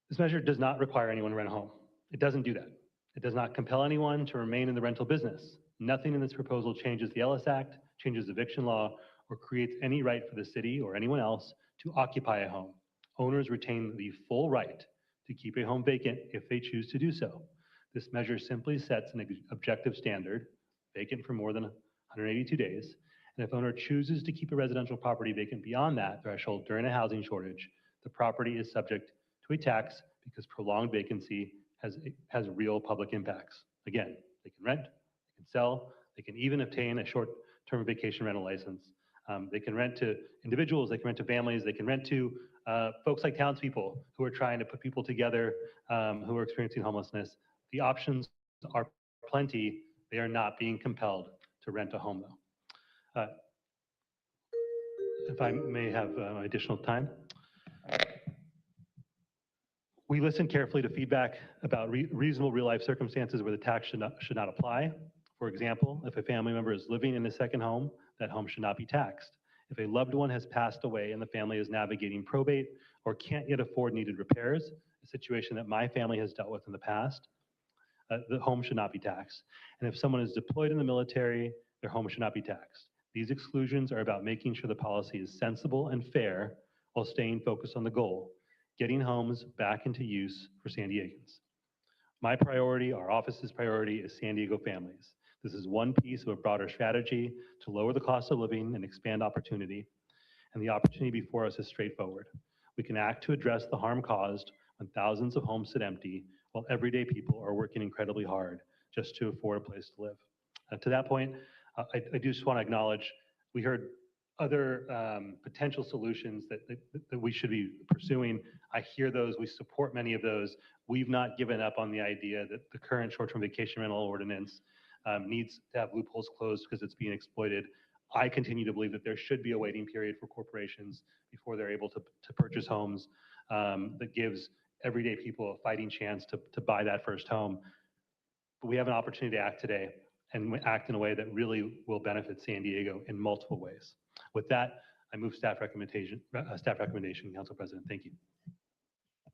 This measure does not require anyone to rent a home. It doesn't do that. It does not compel anyone to remain in the rental business. Nothing in this proposal changes the Ellis Act, changes eviction law, or creates any right for the city or anyone else to occupy a home. Owners retain the full right to keep a home vacant if they choose to do so. This measure simply sets an objective standard, vacant for more than 182 days, and if owner chooses to keep a residential property vacant beyond that threshold during a housing shortage, the property is subject to a tax because prolonged vacancy has real public impacts. Again, they can rent, they can sell, they can even obtain a short-term vacation rental license. They can rent to individuals, they can rent to families, they can rent to folks like townspeople who are trying to put people together who are experiencing homelessness. The options are plenty. They are not being compelled to rent a home though. If I may have additional time. We listened carefully to feedback about reasonable real-life circumstances where the tax should not apply. For example, if a family member is living in a second home, that home should not be taxed. If a loved one has passed away and the family is navigating probate or can't yet afford needed repairs, a situation that my family has dealt with in the past, the home should not be taxed. And if someone is deployed in the military, their home should not be taxed. These exclusions are about making sure the policy is sensible and fair while staying focused on the goal, getting homes back into use for San Diegans. My priority, our office's priority, is San Diego families. This is one piece of a broader strategy to lower the cost of living and expand opportunity. And the opportunity before us is straightforward. We can act to address the harm caused when thousands of homes sit empty while everyday people are working incredibly hard just to afford a place to live. To that point, I do just want to acknowledge, we heard other potential solutions that we should be pursuing. I hear those, we support many of those. We've not given up on the idea that the current short-term vacation rental ordinance needs to have loopholes closed because it's being exploited. I continue to believe that there should be a waiting period for corporations before they're able to purchase homes that gives everyday people a fighting chance to buy that first home. But we have an opportunity to act today and act in a way that really will benefit San Diego in multiple ways. With that, I move staff recommendation, Council President. Thank you.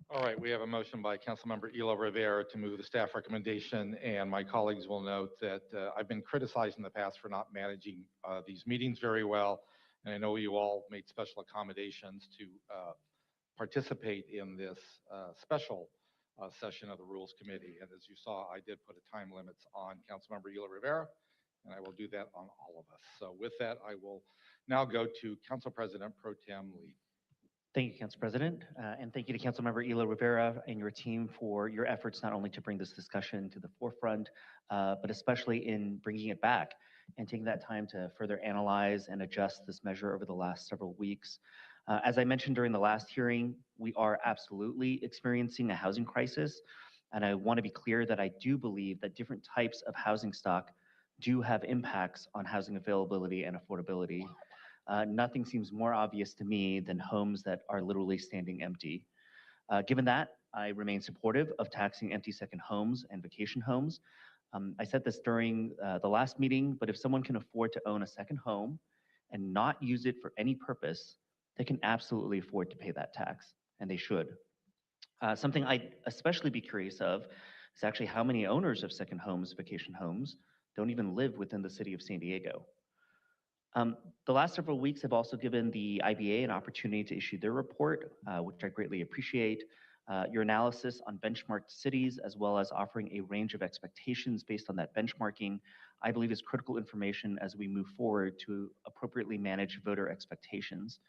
All right, we have a motion by Councilmember Elo-Rivera to move the staff recommendation, and my colleagues will note that I've been criticized in the past for not managing these meetings very well, and I know you all made special accommodations to participate in this special session of the Rules Committee. And as you saw, I did put a time limits on Councilmember Elo-Rivera, and I will do that on all of us. So with that, I will now go to Council President Pro Tem Lee. Thank you, Council President, and thank you to Councilmember Elo-Rivera and your team for your efforts not only to bring this discussion to the forefront, but especially in bringing it back and taking that time to further analyze and adjust this measure over the last several weeks. As I mentioned during the last hearing, we are absolutely experiencing a housing crisis, and I want to be clear that I do believe that different types of housing stock do have impacts on housing availability and affordability. Nothing seems more obvious to me than homes that are literally standing empty. Given that, I remain supportive of taxing empty second homes and vacation homes. I said this during the last meeting, but if someone can afford to own a second home and not use it for any purpose, they can absolutely afford to pay that tax, and they should. Something I'd especially be curious of is actually how many owners of second homes, vacation homes, don't even live within the city of San Diego. The last several weeks have also given the IBA an opportunity to issue their report, which I greatly appreciate. Your analysis on benchmarked cities, as well as offering a range of expectations based on that benchmarking, I believe is critical information as we move forward to appropriately manage voter expectations.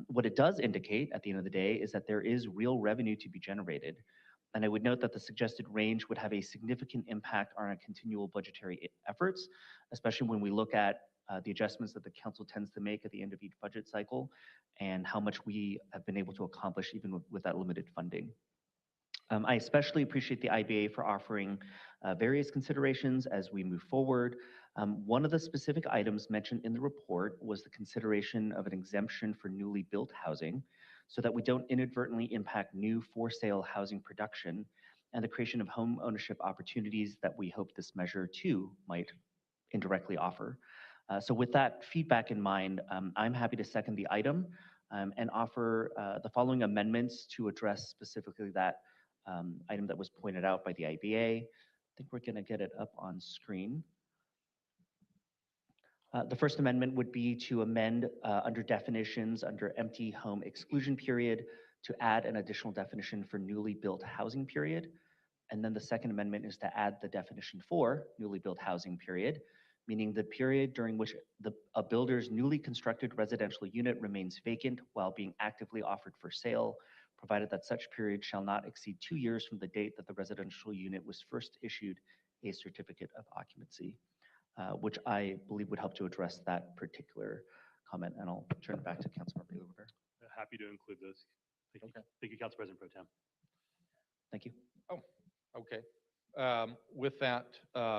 What it does indicate at the end of the day is that there is real revenue to be generated. And I would note that the suggested range would have a significant impact on our continual budgetary efforts, especially when we look at the adjustments that the council tends to make at the end of each budget cycle and how much we have been able to accomplish even with that limited funding. I especially appreciate the IBA for offering various considerations as we move forward. One of the specific items mentioned in the report was the consideration of an exemption for newly built housing so that we don't inadvertently impact new for-sale housing production and the creation of home ownership opportunities that we hope this measure too might indirectly offer. So with that feedback in mind, I'm happy to second the item and offer the following amendments to address specifically that item that was pointed out by the IBA. I think we're going to get it up on screen. The first amendment would be to amend under definitions under empty home exclusion period to add an additional definition for newly built housing period. And then the second amendment is to add the definition for newly built housing period, meaning the period during which a builder's newly constructed residential unit remains vacant while being actively offered for sale, provided that such period shall not exceed 2 years from the date that the residential unit was first issued a certificate of occupancy, which I believe would help to address that particular comment. And I'll turn it back to Councilmember Elo-Rivera. Happy to include those. Thank you, Council President Pro Tem. Thank you. Oh, okay. With that,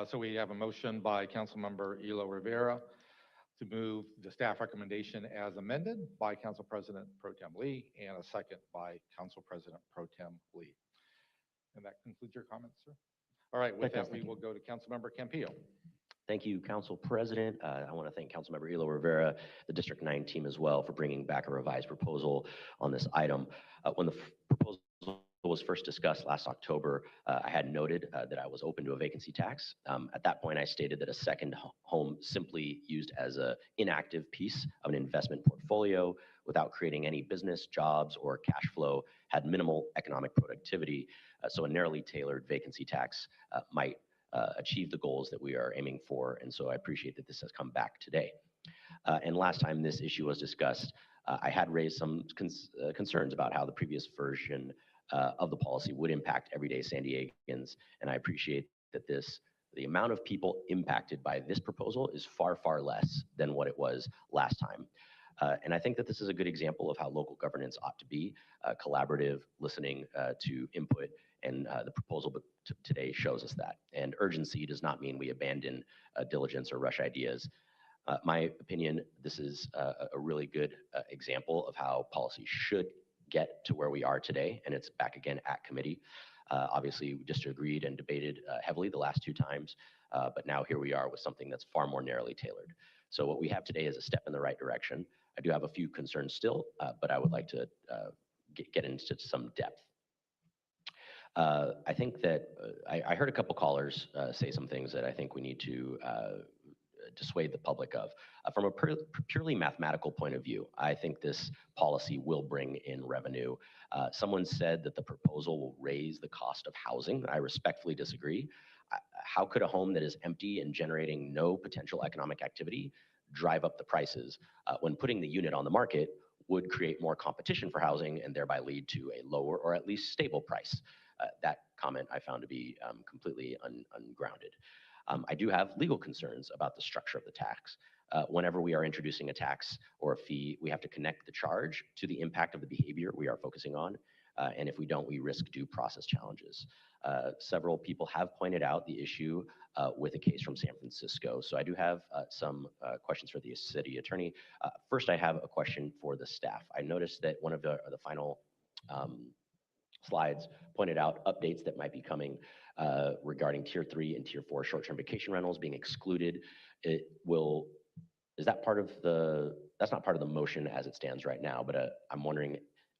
so we have a motion by Councilmember Elo-Rivera to move the staff recommendation as amended by Council President Pro Tem Lee, and a second by Council President Pro Tem Lee. And that concludes your comments, sir? All right, with that, we will go to Councilmember Campillo. Thank you, Council President. I want to thank Councilmember Elo-Rivera, the District 9 team as well, for bringing back a revised proposal on this item. When the proposal was first discussed last October, I had noted that I was open to a vacancy tax. At that point, I stated that a second home simply used as an inactive piece of an investment portfolio without creating any business, jobs, or cash flow had minimal economic productivity. So a narrowly tailored vacancy tax might achieve the goals that we are aiming for. And so I appreciate that this has come back today. And last time this issue was discussed, I had raised some concerns about how the previous version of the policy would impact everyday San Diegans. And I appreciate that the amount of people impacted by this proposal is far, far less than what it was last time. And I think that this is a good example of how local governance ought to be, collaborative, listening to input, and the proposal today shows us that. And urgency does not mean we abandon diligence or rush ideas. My opinion, this is a really good example of how policy should get to where we are today, and it's back again at committee. Obviously, we disagreed and debated heavily the last 2 times, but now here we are with something that's far more narrowly tailored. So what we have today is a step in the right direction. I do have a few concerns still, but I would like to get into some depth. I think that I heard a couple callers say some things that I think we need to dissuade the public of. From a purely mathematical point of view, I think this policy will bring in revenue. Someone said that the proposal will raise the cost of housing. I respectfully disagree. How could a home that is empty and generating no potential economic activity drive up the prices when putting the unit on the market would create more competition for housing and thereby lead to a lower or at least stable price. That comment I found to be completely ungrounded. I do have legal concerns about the structure of the tax. Whenever we are introducing a tax or a fee, we have to connect the charge to the impact of the behavior we are focusing on. And if we don't, we risk due process challenges. Several people have pointed out the issue with a case from San Francisco. So I do have some questions for the city attorney. First, I have a question for the staff. I noticed that one of the final slides pointed out updates that might be coming regarding tier 3 and tier 4 short-term vacation rentals being excluded. Is that part of that's not part of the motion as it stands right now, but I'm wondering,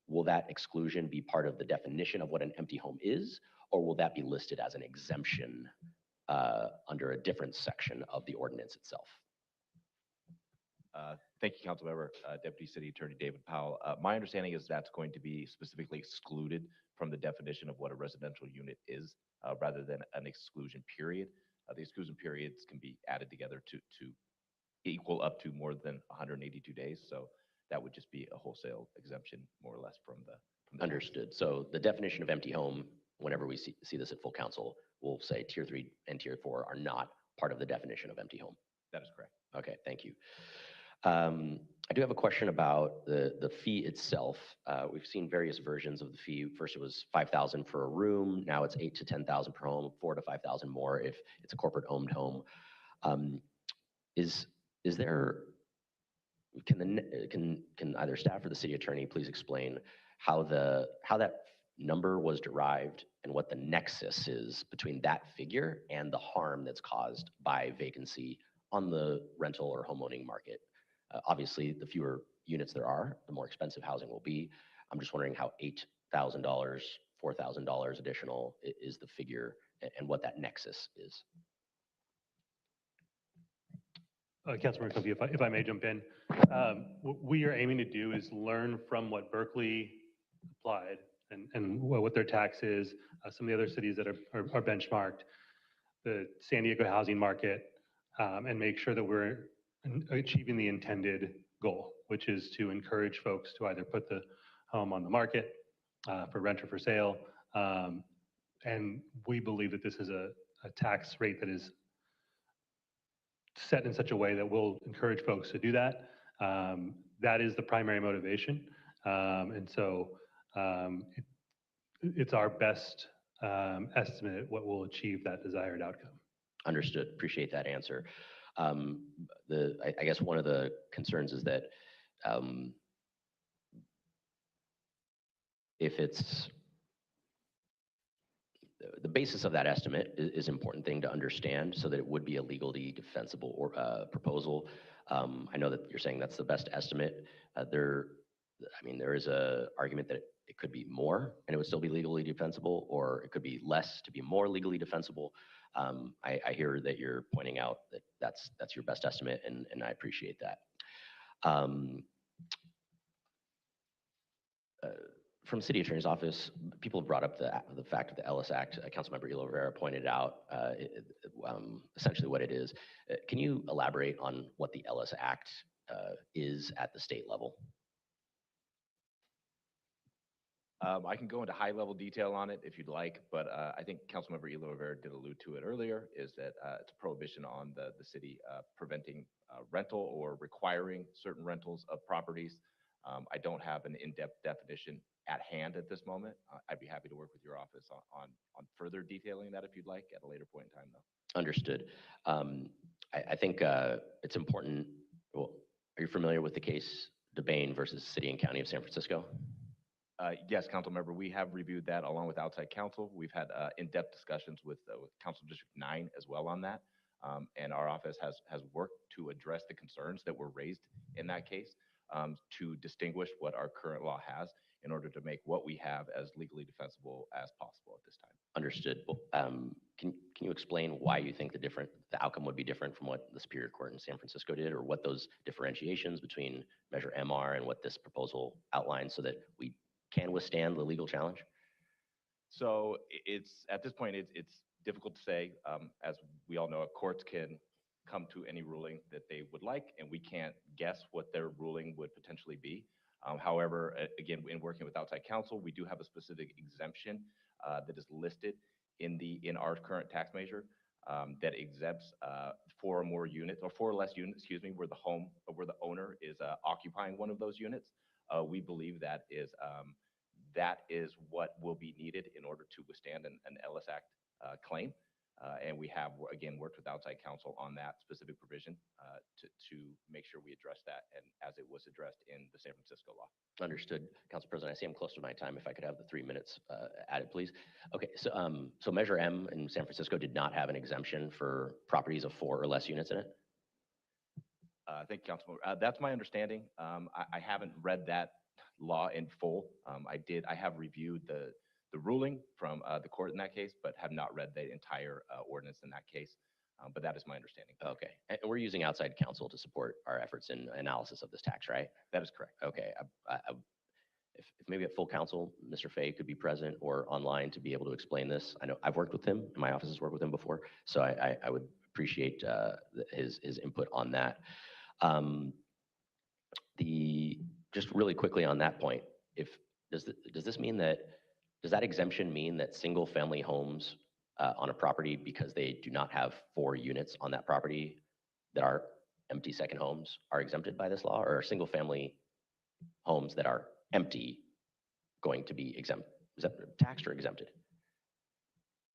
will that exclusion be part of the definition of what an empty home is, or will that be listed as an exemption under a different section of the ordinance itself? Thank you, Councilmember. Deputy City Attorney David Powell. My understanding is that's going to be specifically excluded from the definition of what a residential unit is, rather than an exclusion period. The exclusion periods can be added together to equal up to more than 182 days. So that would just be a wholesale exemption, more or less, from the Understood. So the definition of empty home, whenever we see this at full council, will say tier 3 and tier 4 are not part of the definition of empty home. That is correct. Okay, thank you. I do have a question about the fee itself. We've seen various versions of the fee. First, it was $5,000 for a room. Now it's $8,000 to $10,000 per home, $4,000 to $5,000 more if it's a corporate-owned home. Is there? Can either staff or the city attorney please explain how that number was derived and what the nexus is between that figure and the harm that's caused by vacancy on the rental or homeowning market? Obviously, the fewer units there are, the more expensive housing will be. I'm just wondering how $8,000, $4,000 additional is the figure and what that nexus is. Councilmember Covey, if I may jump in. What we are aiming to do is learn from what Berkeley applied and what their tax is, some of the other cities that are benchmarked, the San Diego housing market, and make sure that we're achieving the intended goal, which is to encourage folks to either put the home on the market for rent or for sale. And we believe that this is a tax rate that is set in such a way that will encourage folks to do that. That is the primary motivation. And so it's our best estimate what will achieve that desired outcome. Understood. Appreciate that answer. I guess one of the concerns is that if it's the basis of that estimate is an important thing to understand so that it would be a legally defensible or proposal. I know that you're saying that's the best estimate. There is a argument that it could be more and it would still be legally defensible, or it could be less to be more legally defensible. I hear that you're pointing out that that's your best estimate, and I appreciate that. From City Attorney's Office, people have brought up the fact of the Ellis Act. Councilmember Elo-Rivera pointed out essentially what it is. Can you elaborate on what the Ellis Act is at the state level? I can go into high-level detail on it if you'd like, but I think Councilmember Elo-Rivera did allude to it earlier, is that it's a prohibition on the city preventing rental or requiring certain rentals of properties. I don't have an in-depth definition at hand at this moment. I'd be happy to work with your office on further detailing that if you'd like at a later point in time, though. Understood. I think it's important. Well, are you familiar with the case DeBain versus City and County of San Francisco? Yes, Councilmember, we have reviewed that along with outside counsel. We've had in-depth discussions with Council District 9 as well on that. And our office has worked to address the concerns that were raised in that case to distinguish what our current law has in order to make what we have as legally defensible as possible at this time. Understood. Can you explain why you think the outcome would be different from what the Superior Court in San Francisco did, or what those differentiations between Measure MR and what this proposal outlines so that we can withstand the legal challenge? So it's at this point, it's difficult to say. As we all know, courts can come to any ruling that they would like, and we can't guess what their ruling would potentially be. However, again, in working with outside counsel, we do have a specific exemption that is listed in our current tax measure that exempts 4 or more units, or 4 or less units, excuse me, where the owner is occupying one of those units. We believe that is what will be needed in order to withstand an Ellis Act claim. And we have, again, worked with outside counsel on that specific provision to make sure we address that, and as it was addressed in the San Francisco law. Understood. Council President, I see I'm close to my time. If I could have the 3 minutes added, please. Okay, so Measure M in San Francisco did not have an exemption for properties of 4 or less units in it? Thank you, Councilmember. That's my understanding. I haven't read that law in full. I have reviewed the ruling from the court in that case, but have not read the entire ordinance in that case. But that is my understanding. Okay, and we're using outside counsel to support our efforts in analysis of this tax, right? That is correct. Okay, if maybe at full council, Mr. Fay could be present or online to be able to explain this. I know I've worked with him, and my office has worked with him before, so I would appreciate his input on that. Just really quickly on that point, does that exemption mean that single family homes on a property, because they do not have 4 units on that property that are empty second homes, are exempted by this law, or are single family homes that are empty going to be taxed or exempted?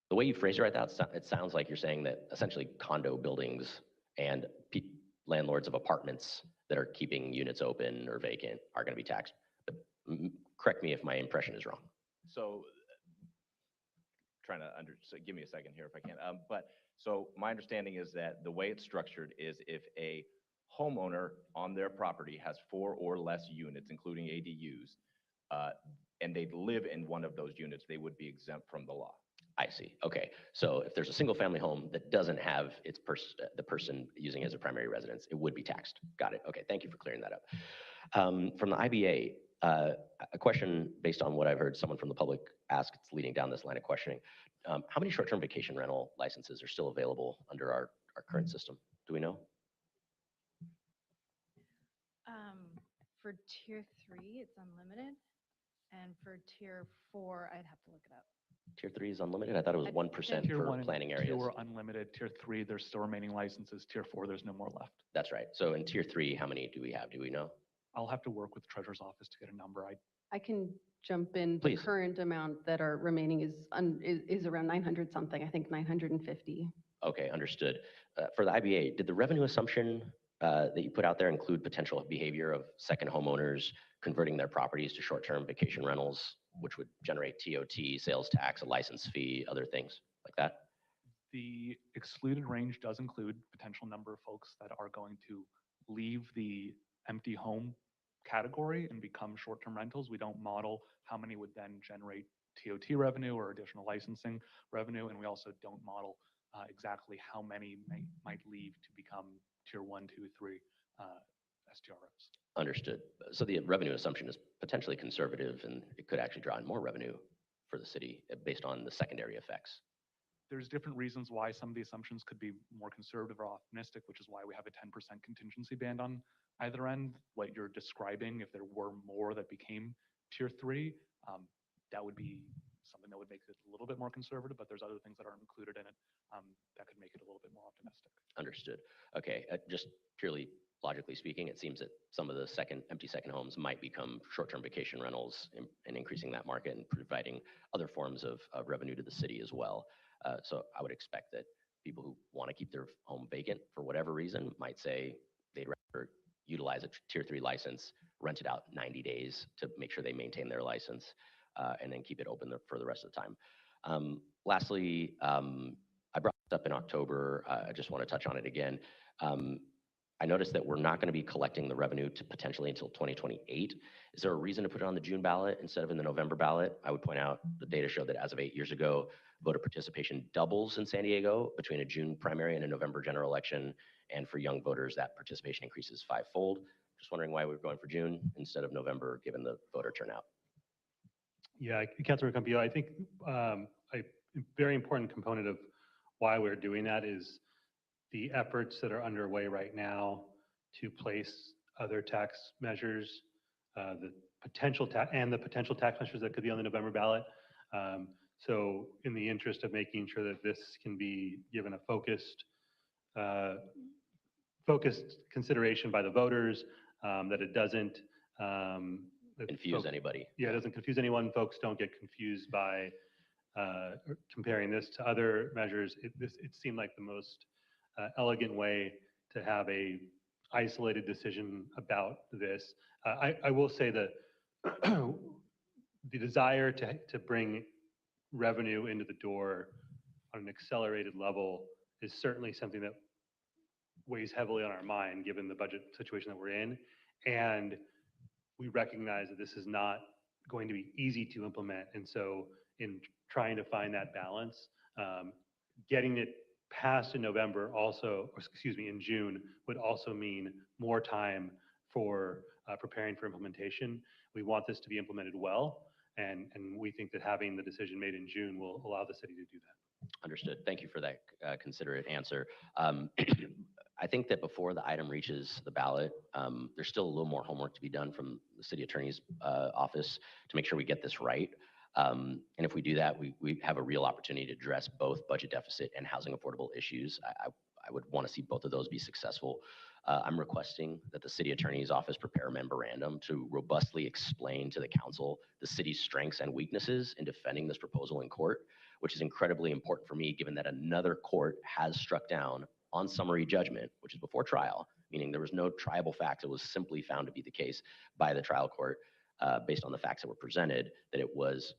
The way you phrase it right now, it sounds like you're saying that essentially condo buildings and landlords of apartments that are keeping units open or vacant are going to be taxed. But correct me if my impression is wrong. So, so give me a second here if I can. So my understanding is that the way it's structured is if a homeowner on their property has 4 or less units, including ADUs, and they live in one of those units, they would be exempt from the law. I see. Okay. So if there's a single family home that doesn't have the person using it as a primary residence, it would be taxed. Got it. Okay. Thank you for clearing that up. From the IBA, a question based on what I've heard someone from the public ask, it's leading down this line of questioning. How many short-term vacation rental licenses are still available under our current system? Do we know? For tier 3, it's unlimited. And for tier 4, I'd have to look it up. Tier 3 is unlimited? I thought it was 1% Tier for 1 planning and areas. 2 are unlimited. Tier 3, there's still remaining licenses. Tier 4, there's no more left. That's right. So in tier 3, how many do we have? Do we know? I'll have to work with the treasurer's office to get a number. I can jump in. Please. The current amount that are remaining is around 900 something, I think 950. Okay, understood. For the IBA, did the revenue assumption that you put out there include potential behavior of second homeowners converting their properties to short-term vacation rentals, which would generate TOT, sales tax, a license fee, other things like that? The excluded range does include potential number of folks that are going to leave the empty home category and become short-term rentals. We don't model how many would then generate TOT revenue or additional licensing revenue, and we also don't model exactly how many might leave to become tier 1, 2, 3 STRs. Understood. So the revenue assumption is potentially conservative, and it could actually draw in more revenue for the city based on the secondary effects. There's different reasons why some of the assumptions could be more conservative or optimistic, which is why we have a 10% contingency band on either end. What you're describing, if there were more that became tier 3, that would be something that would make it a little bit more conservative, but there's other things that aren't included in it that could make it a little bit more optimistic. Understood. Okay, just purely logically speaking, it seems that some of the empty second homes might become short-term vacation rentals and increasing that market and providing other forms of revenue to the city as well. So I would expect that people who want to keep their home vacant for whatever reason might say they'd rather utilize a tier 3 license, rent it out 90 days to make sure they maintain their license, and then keep it open for the rest of the time. Lastly, I brought this up in October. I just want to touch on it again. I noticed that we're not going to be collecting the revenue to potentially until 2028. Is there a reason to put it on the June ballot instead of in the November ballot? I would point out the data showed that as of 8 years ago, voter participation doubles in San Diego between a June primary and a November general election. And for young voters, that participation increases 5-fold. Just wondering why we're going for June instead of November, given the voter turnout. Yeah, Councilor Campillo, I think a very important component of why we're doing that is the efforts that are underway right now to place other tax measures the potential tax measures that could be on the November ballot. So in the interest of making sure that this can be given a focused consideration by the voters, that it doesn't Confuse anybody. Yeah, it doesn't confuse anyone. Folks don't get confused by comparing this to other measures. It seemed like the most elegant way to have a isolated decision about this. I will say that the desire to bring revenue into the door on an accelerated level is certainly something that weighs heavily on our mind, given the budget situation that we're in. And we recognize that this is not going to be easy to implement. And so in trying to find that balance, getting it passed in November also, or excuse me, in June would also mean more time for preparing for implementation. We want this to be implemented well, and we think that having the decision made in June will allow the city to do that. Understood. Thank you for that considerate answer. I think that before the item reaches the ballot, there's still a little more homework to be done from the city attorney's office to make sure we get this right. And if we do that, we have a real opportunity to address both budget deficit and housing affordable issues. I would want to see both of those be successful. I'm requesting that the city attorney's office prepare a memorandum to robustly explain to the council the city's strengths and weaknesses in defending this proposal in court, which is incredibly important for me, given that another court has struck down on summary judgment, which is before trial, meaning there was no triable facts. It was simply found to be the case by the trial court based on the facts that were presented, that it was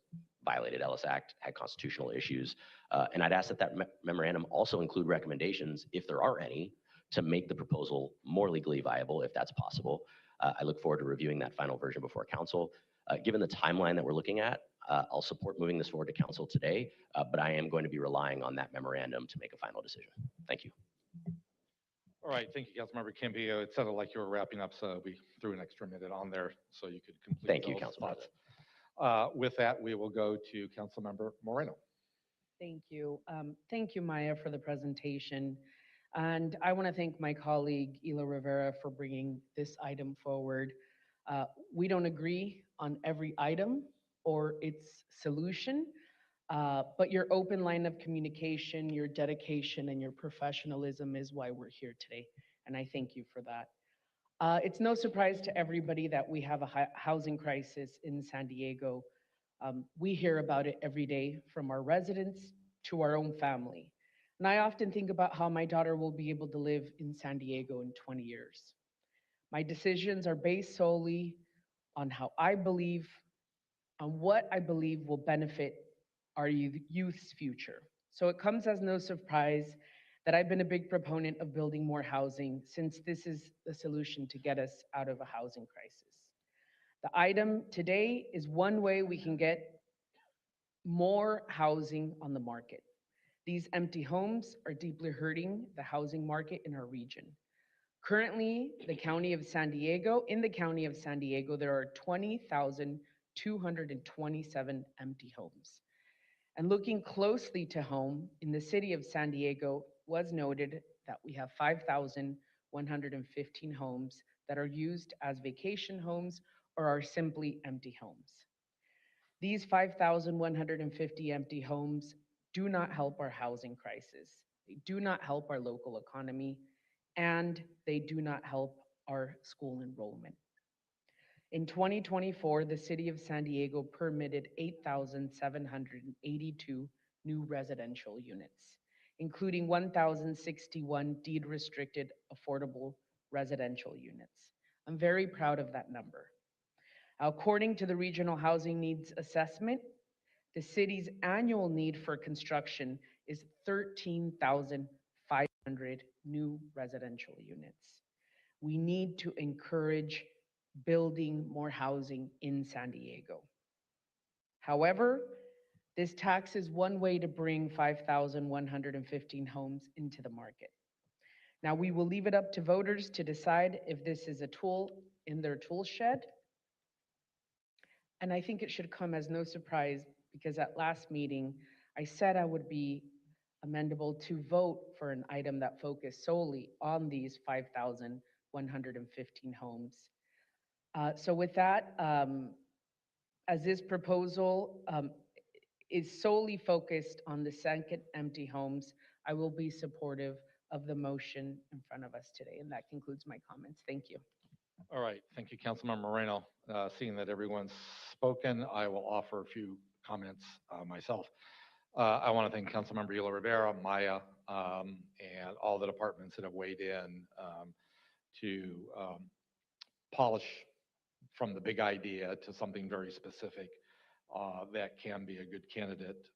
violated Ellis Act, had constitutional issues. And I'd ask that that memorandum also include recommendations, if there are any, to make the proposal more legally viable, if that's possible. I look forward to reviewing that final version before council. Given the timeline that we're looking at, I'll support moving this forward to council today, but I am going to be relying on that memorandum to make a final decision. Thank you. All right, thank you, Councilmember Kimby. It sounded like you were wrapping up, so we threw an extra minute on there so you could complete. Thank you, those Council spots. With that, we will go to Councilmember Moreno. Thank you. Thank you, Maya, for the presentation. And I want to thank my colleague, Elo-Rivera, for bringing this item forward. We don't agree on every item or its solution, but your open line of communication, your dedication, and your professionalism is why we're here today. And I thank you for that. It's no surprise to everybody that we have a housing crisis in San Diego. We hear about it every day, from our residents to our own family. And I often think about how my daughter will be able to live in San Diego in 20 years. My decisions are based solely on how I believe, on what I believe will benefit our youth's future. So it comes as no surprise that I've been a big proponent of building more housing, since this is the solution to get us out of a housing crisis. The item today is one way we can get more housing on the market. These empty homes are deeply hurting the housing market in our region. Currently, in the county of San Diego, there are 20,227 empty homes. And looking closely to home, in the city of San Diego was noted that we have 5,115 homes that are used as vacation homes or are simply empty homes. These 5,150 empty homes do not help our housing crisis. They do not help our local economy, and they do not help our school enrollment. In 2024, the city of San Diego permitted 8,782 new residential units, including 1,061 deed-restricted affordable residential units. I'm very proud of that number. According to the Regional Housing Needs Assessment, the city's annual need for construction is 13,500 new residential units. We need to encourage building more housing in San Diego. However, this tax is one way to bring 5,115 homes into the market. Now, we will leave it up to voters to decide if this is a tool in their tool shed. And I think it should come as no surprise, because at last meeting, I said I would be amendable to vote for an item that focused solely on these 5,115 homes. So with that, as this proposal is solely focused on the second empty homes, I will be supportive of the motion in front of us today. And that concludes my comments. Thank you. All right, thank you, Councilmember Moreno. Seeing that everyone's spoken, I will offer a few comments myself. I want to thank Councilmember Elo-Rivera, Maya, and all the departments that have weighed in to polish from the big idea to something very specific that can be a good candidate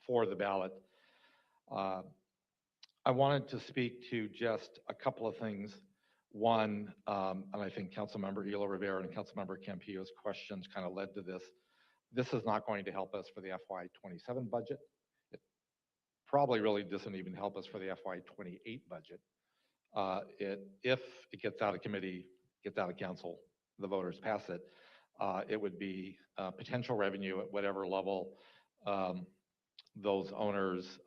for the ballot. I wanted to speak to just a couple of things. One, and I think Councilmember Elo-Rivera and Councilmember Campillo's questions kind of led to this. This is not going to help us for the FY27 budget. It probably really doesn't even help us for the FY28 budget. If it gets out of committee, gets out of council, the voters pass it, it would be potential revenue at whatever level those owners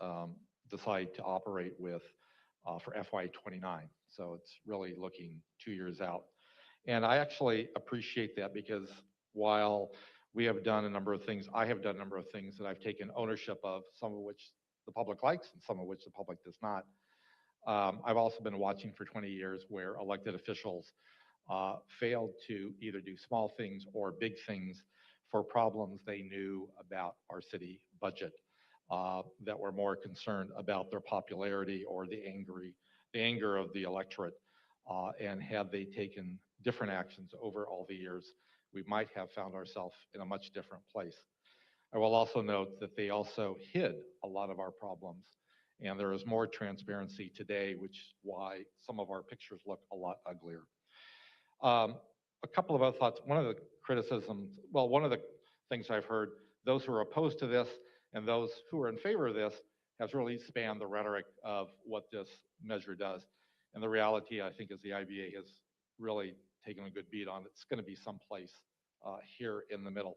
decide to operate with for FY29. So it's really looking 2 years out. And I actually appreciate that because while we have done a number of things, I have done a number of things that I've taken ownership of, some of which the public likes and some of which the public does not. I've also been watching for 20 years where elected officials failed to either do small things or big things for problems they knew about our city budget that were more concerned about their popularity or the anger of the electorate. And had they taken different actions over all the years, we might have found ourselves in a much different place. I will also note that they also hid a lot of our problems, and there is more transparency today, which is why some of our pictures look a lot uglier. A couple of other thoughts. One of the criticisms, well, one of the things I've heard, those who are opposed to this and those who are in favor of this has really spanned the rhetoric of what this measure does. And the reality, I think, is the IBA has really taken a good beat on it. It's going to be someplace here in the middle.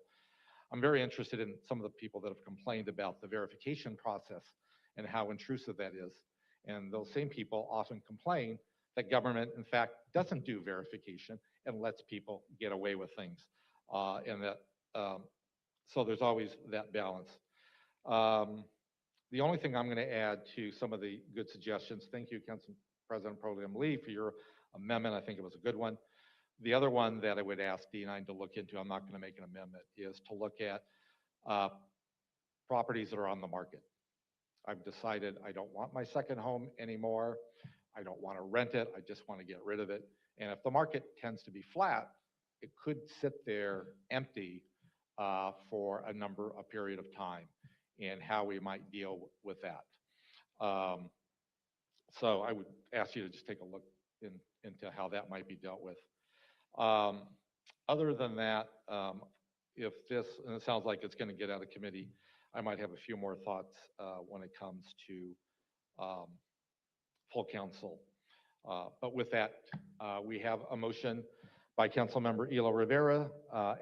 I'm very interested in some of the people that have complained about the verification process and how intrusive that is. And those same people often complain that government, in fact, doesn't do verification and lets people get away with things. And that, so there's always that balance. The only thing I'm going to add to some of the good suggestions, thank you, Council President Pro Tem Lee, for your amendment. I think it was a good one. The other one that I would ask D9 to look into, I'm not going to make an amendment, is to look at properties that are on the market. I've decided I don't want my second home anymore. I don't want to rent it. I just want to get rid of it. And if the market tends to be flat, it could sit there empty for a period of time, and how we might deal with that. So I would ask you to just take a look into how that might be dealt with. Other than that, if this, and it sounds like it's going to get out of committee, I might have a few more thoughts when it comes to full council. But with that, we have a motion by Councilmember Elo-Rivera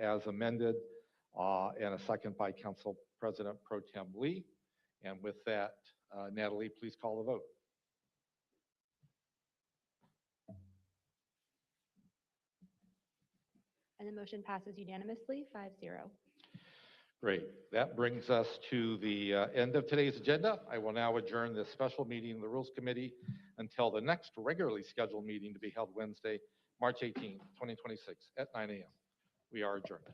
as amended, and a second by Council President Pro Tem Lee. And with that, Natalie, please call the vote. And the motion passes unanimously, 5-0. Great. That brings us to the end of today's agenda. I will now adjourn this special meeting of the Rules Committee until the next regularly scheduled meeting to be held Wednesday, March 18, 2026 at 9 a.m. We are adjourned.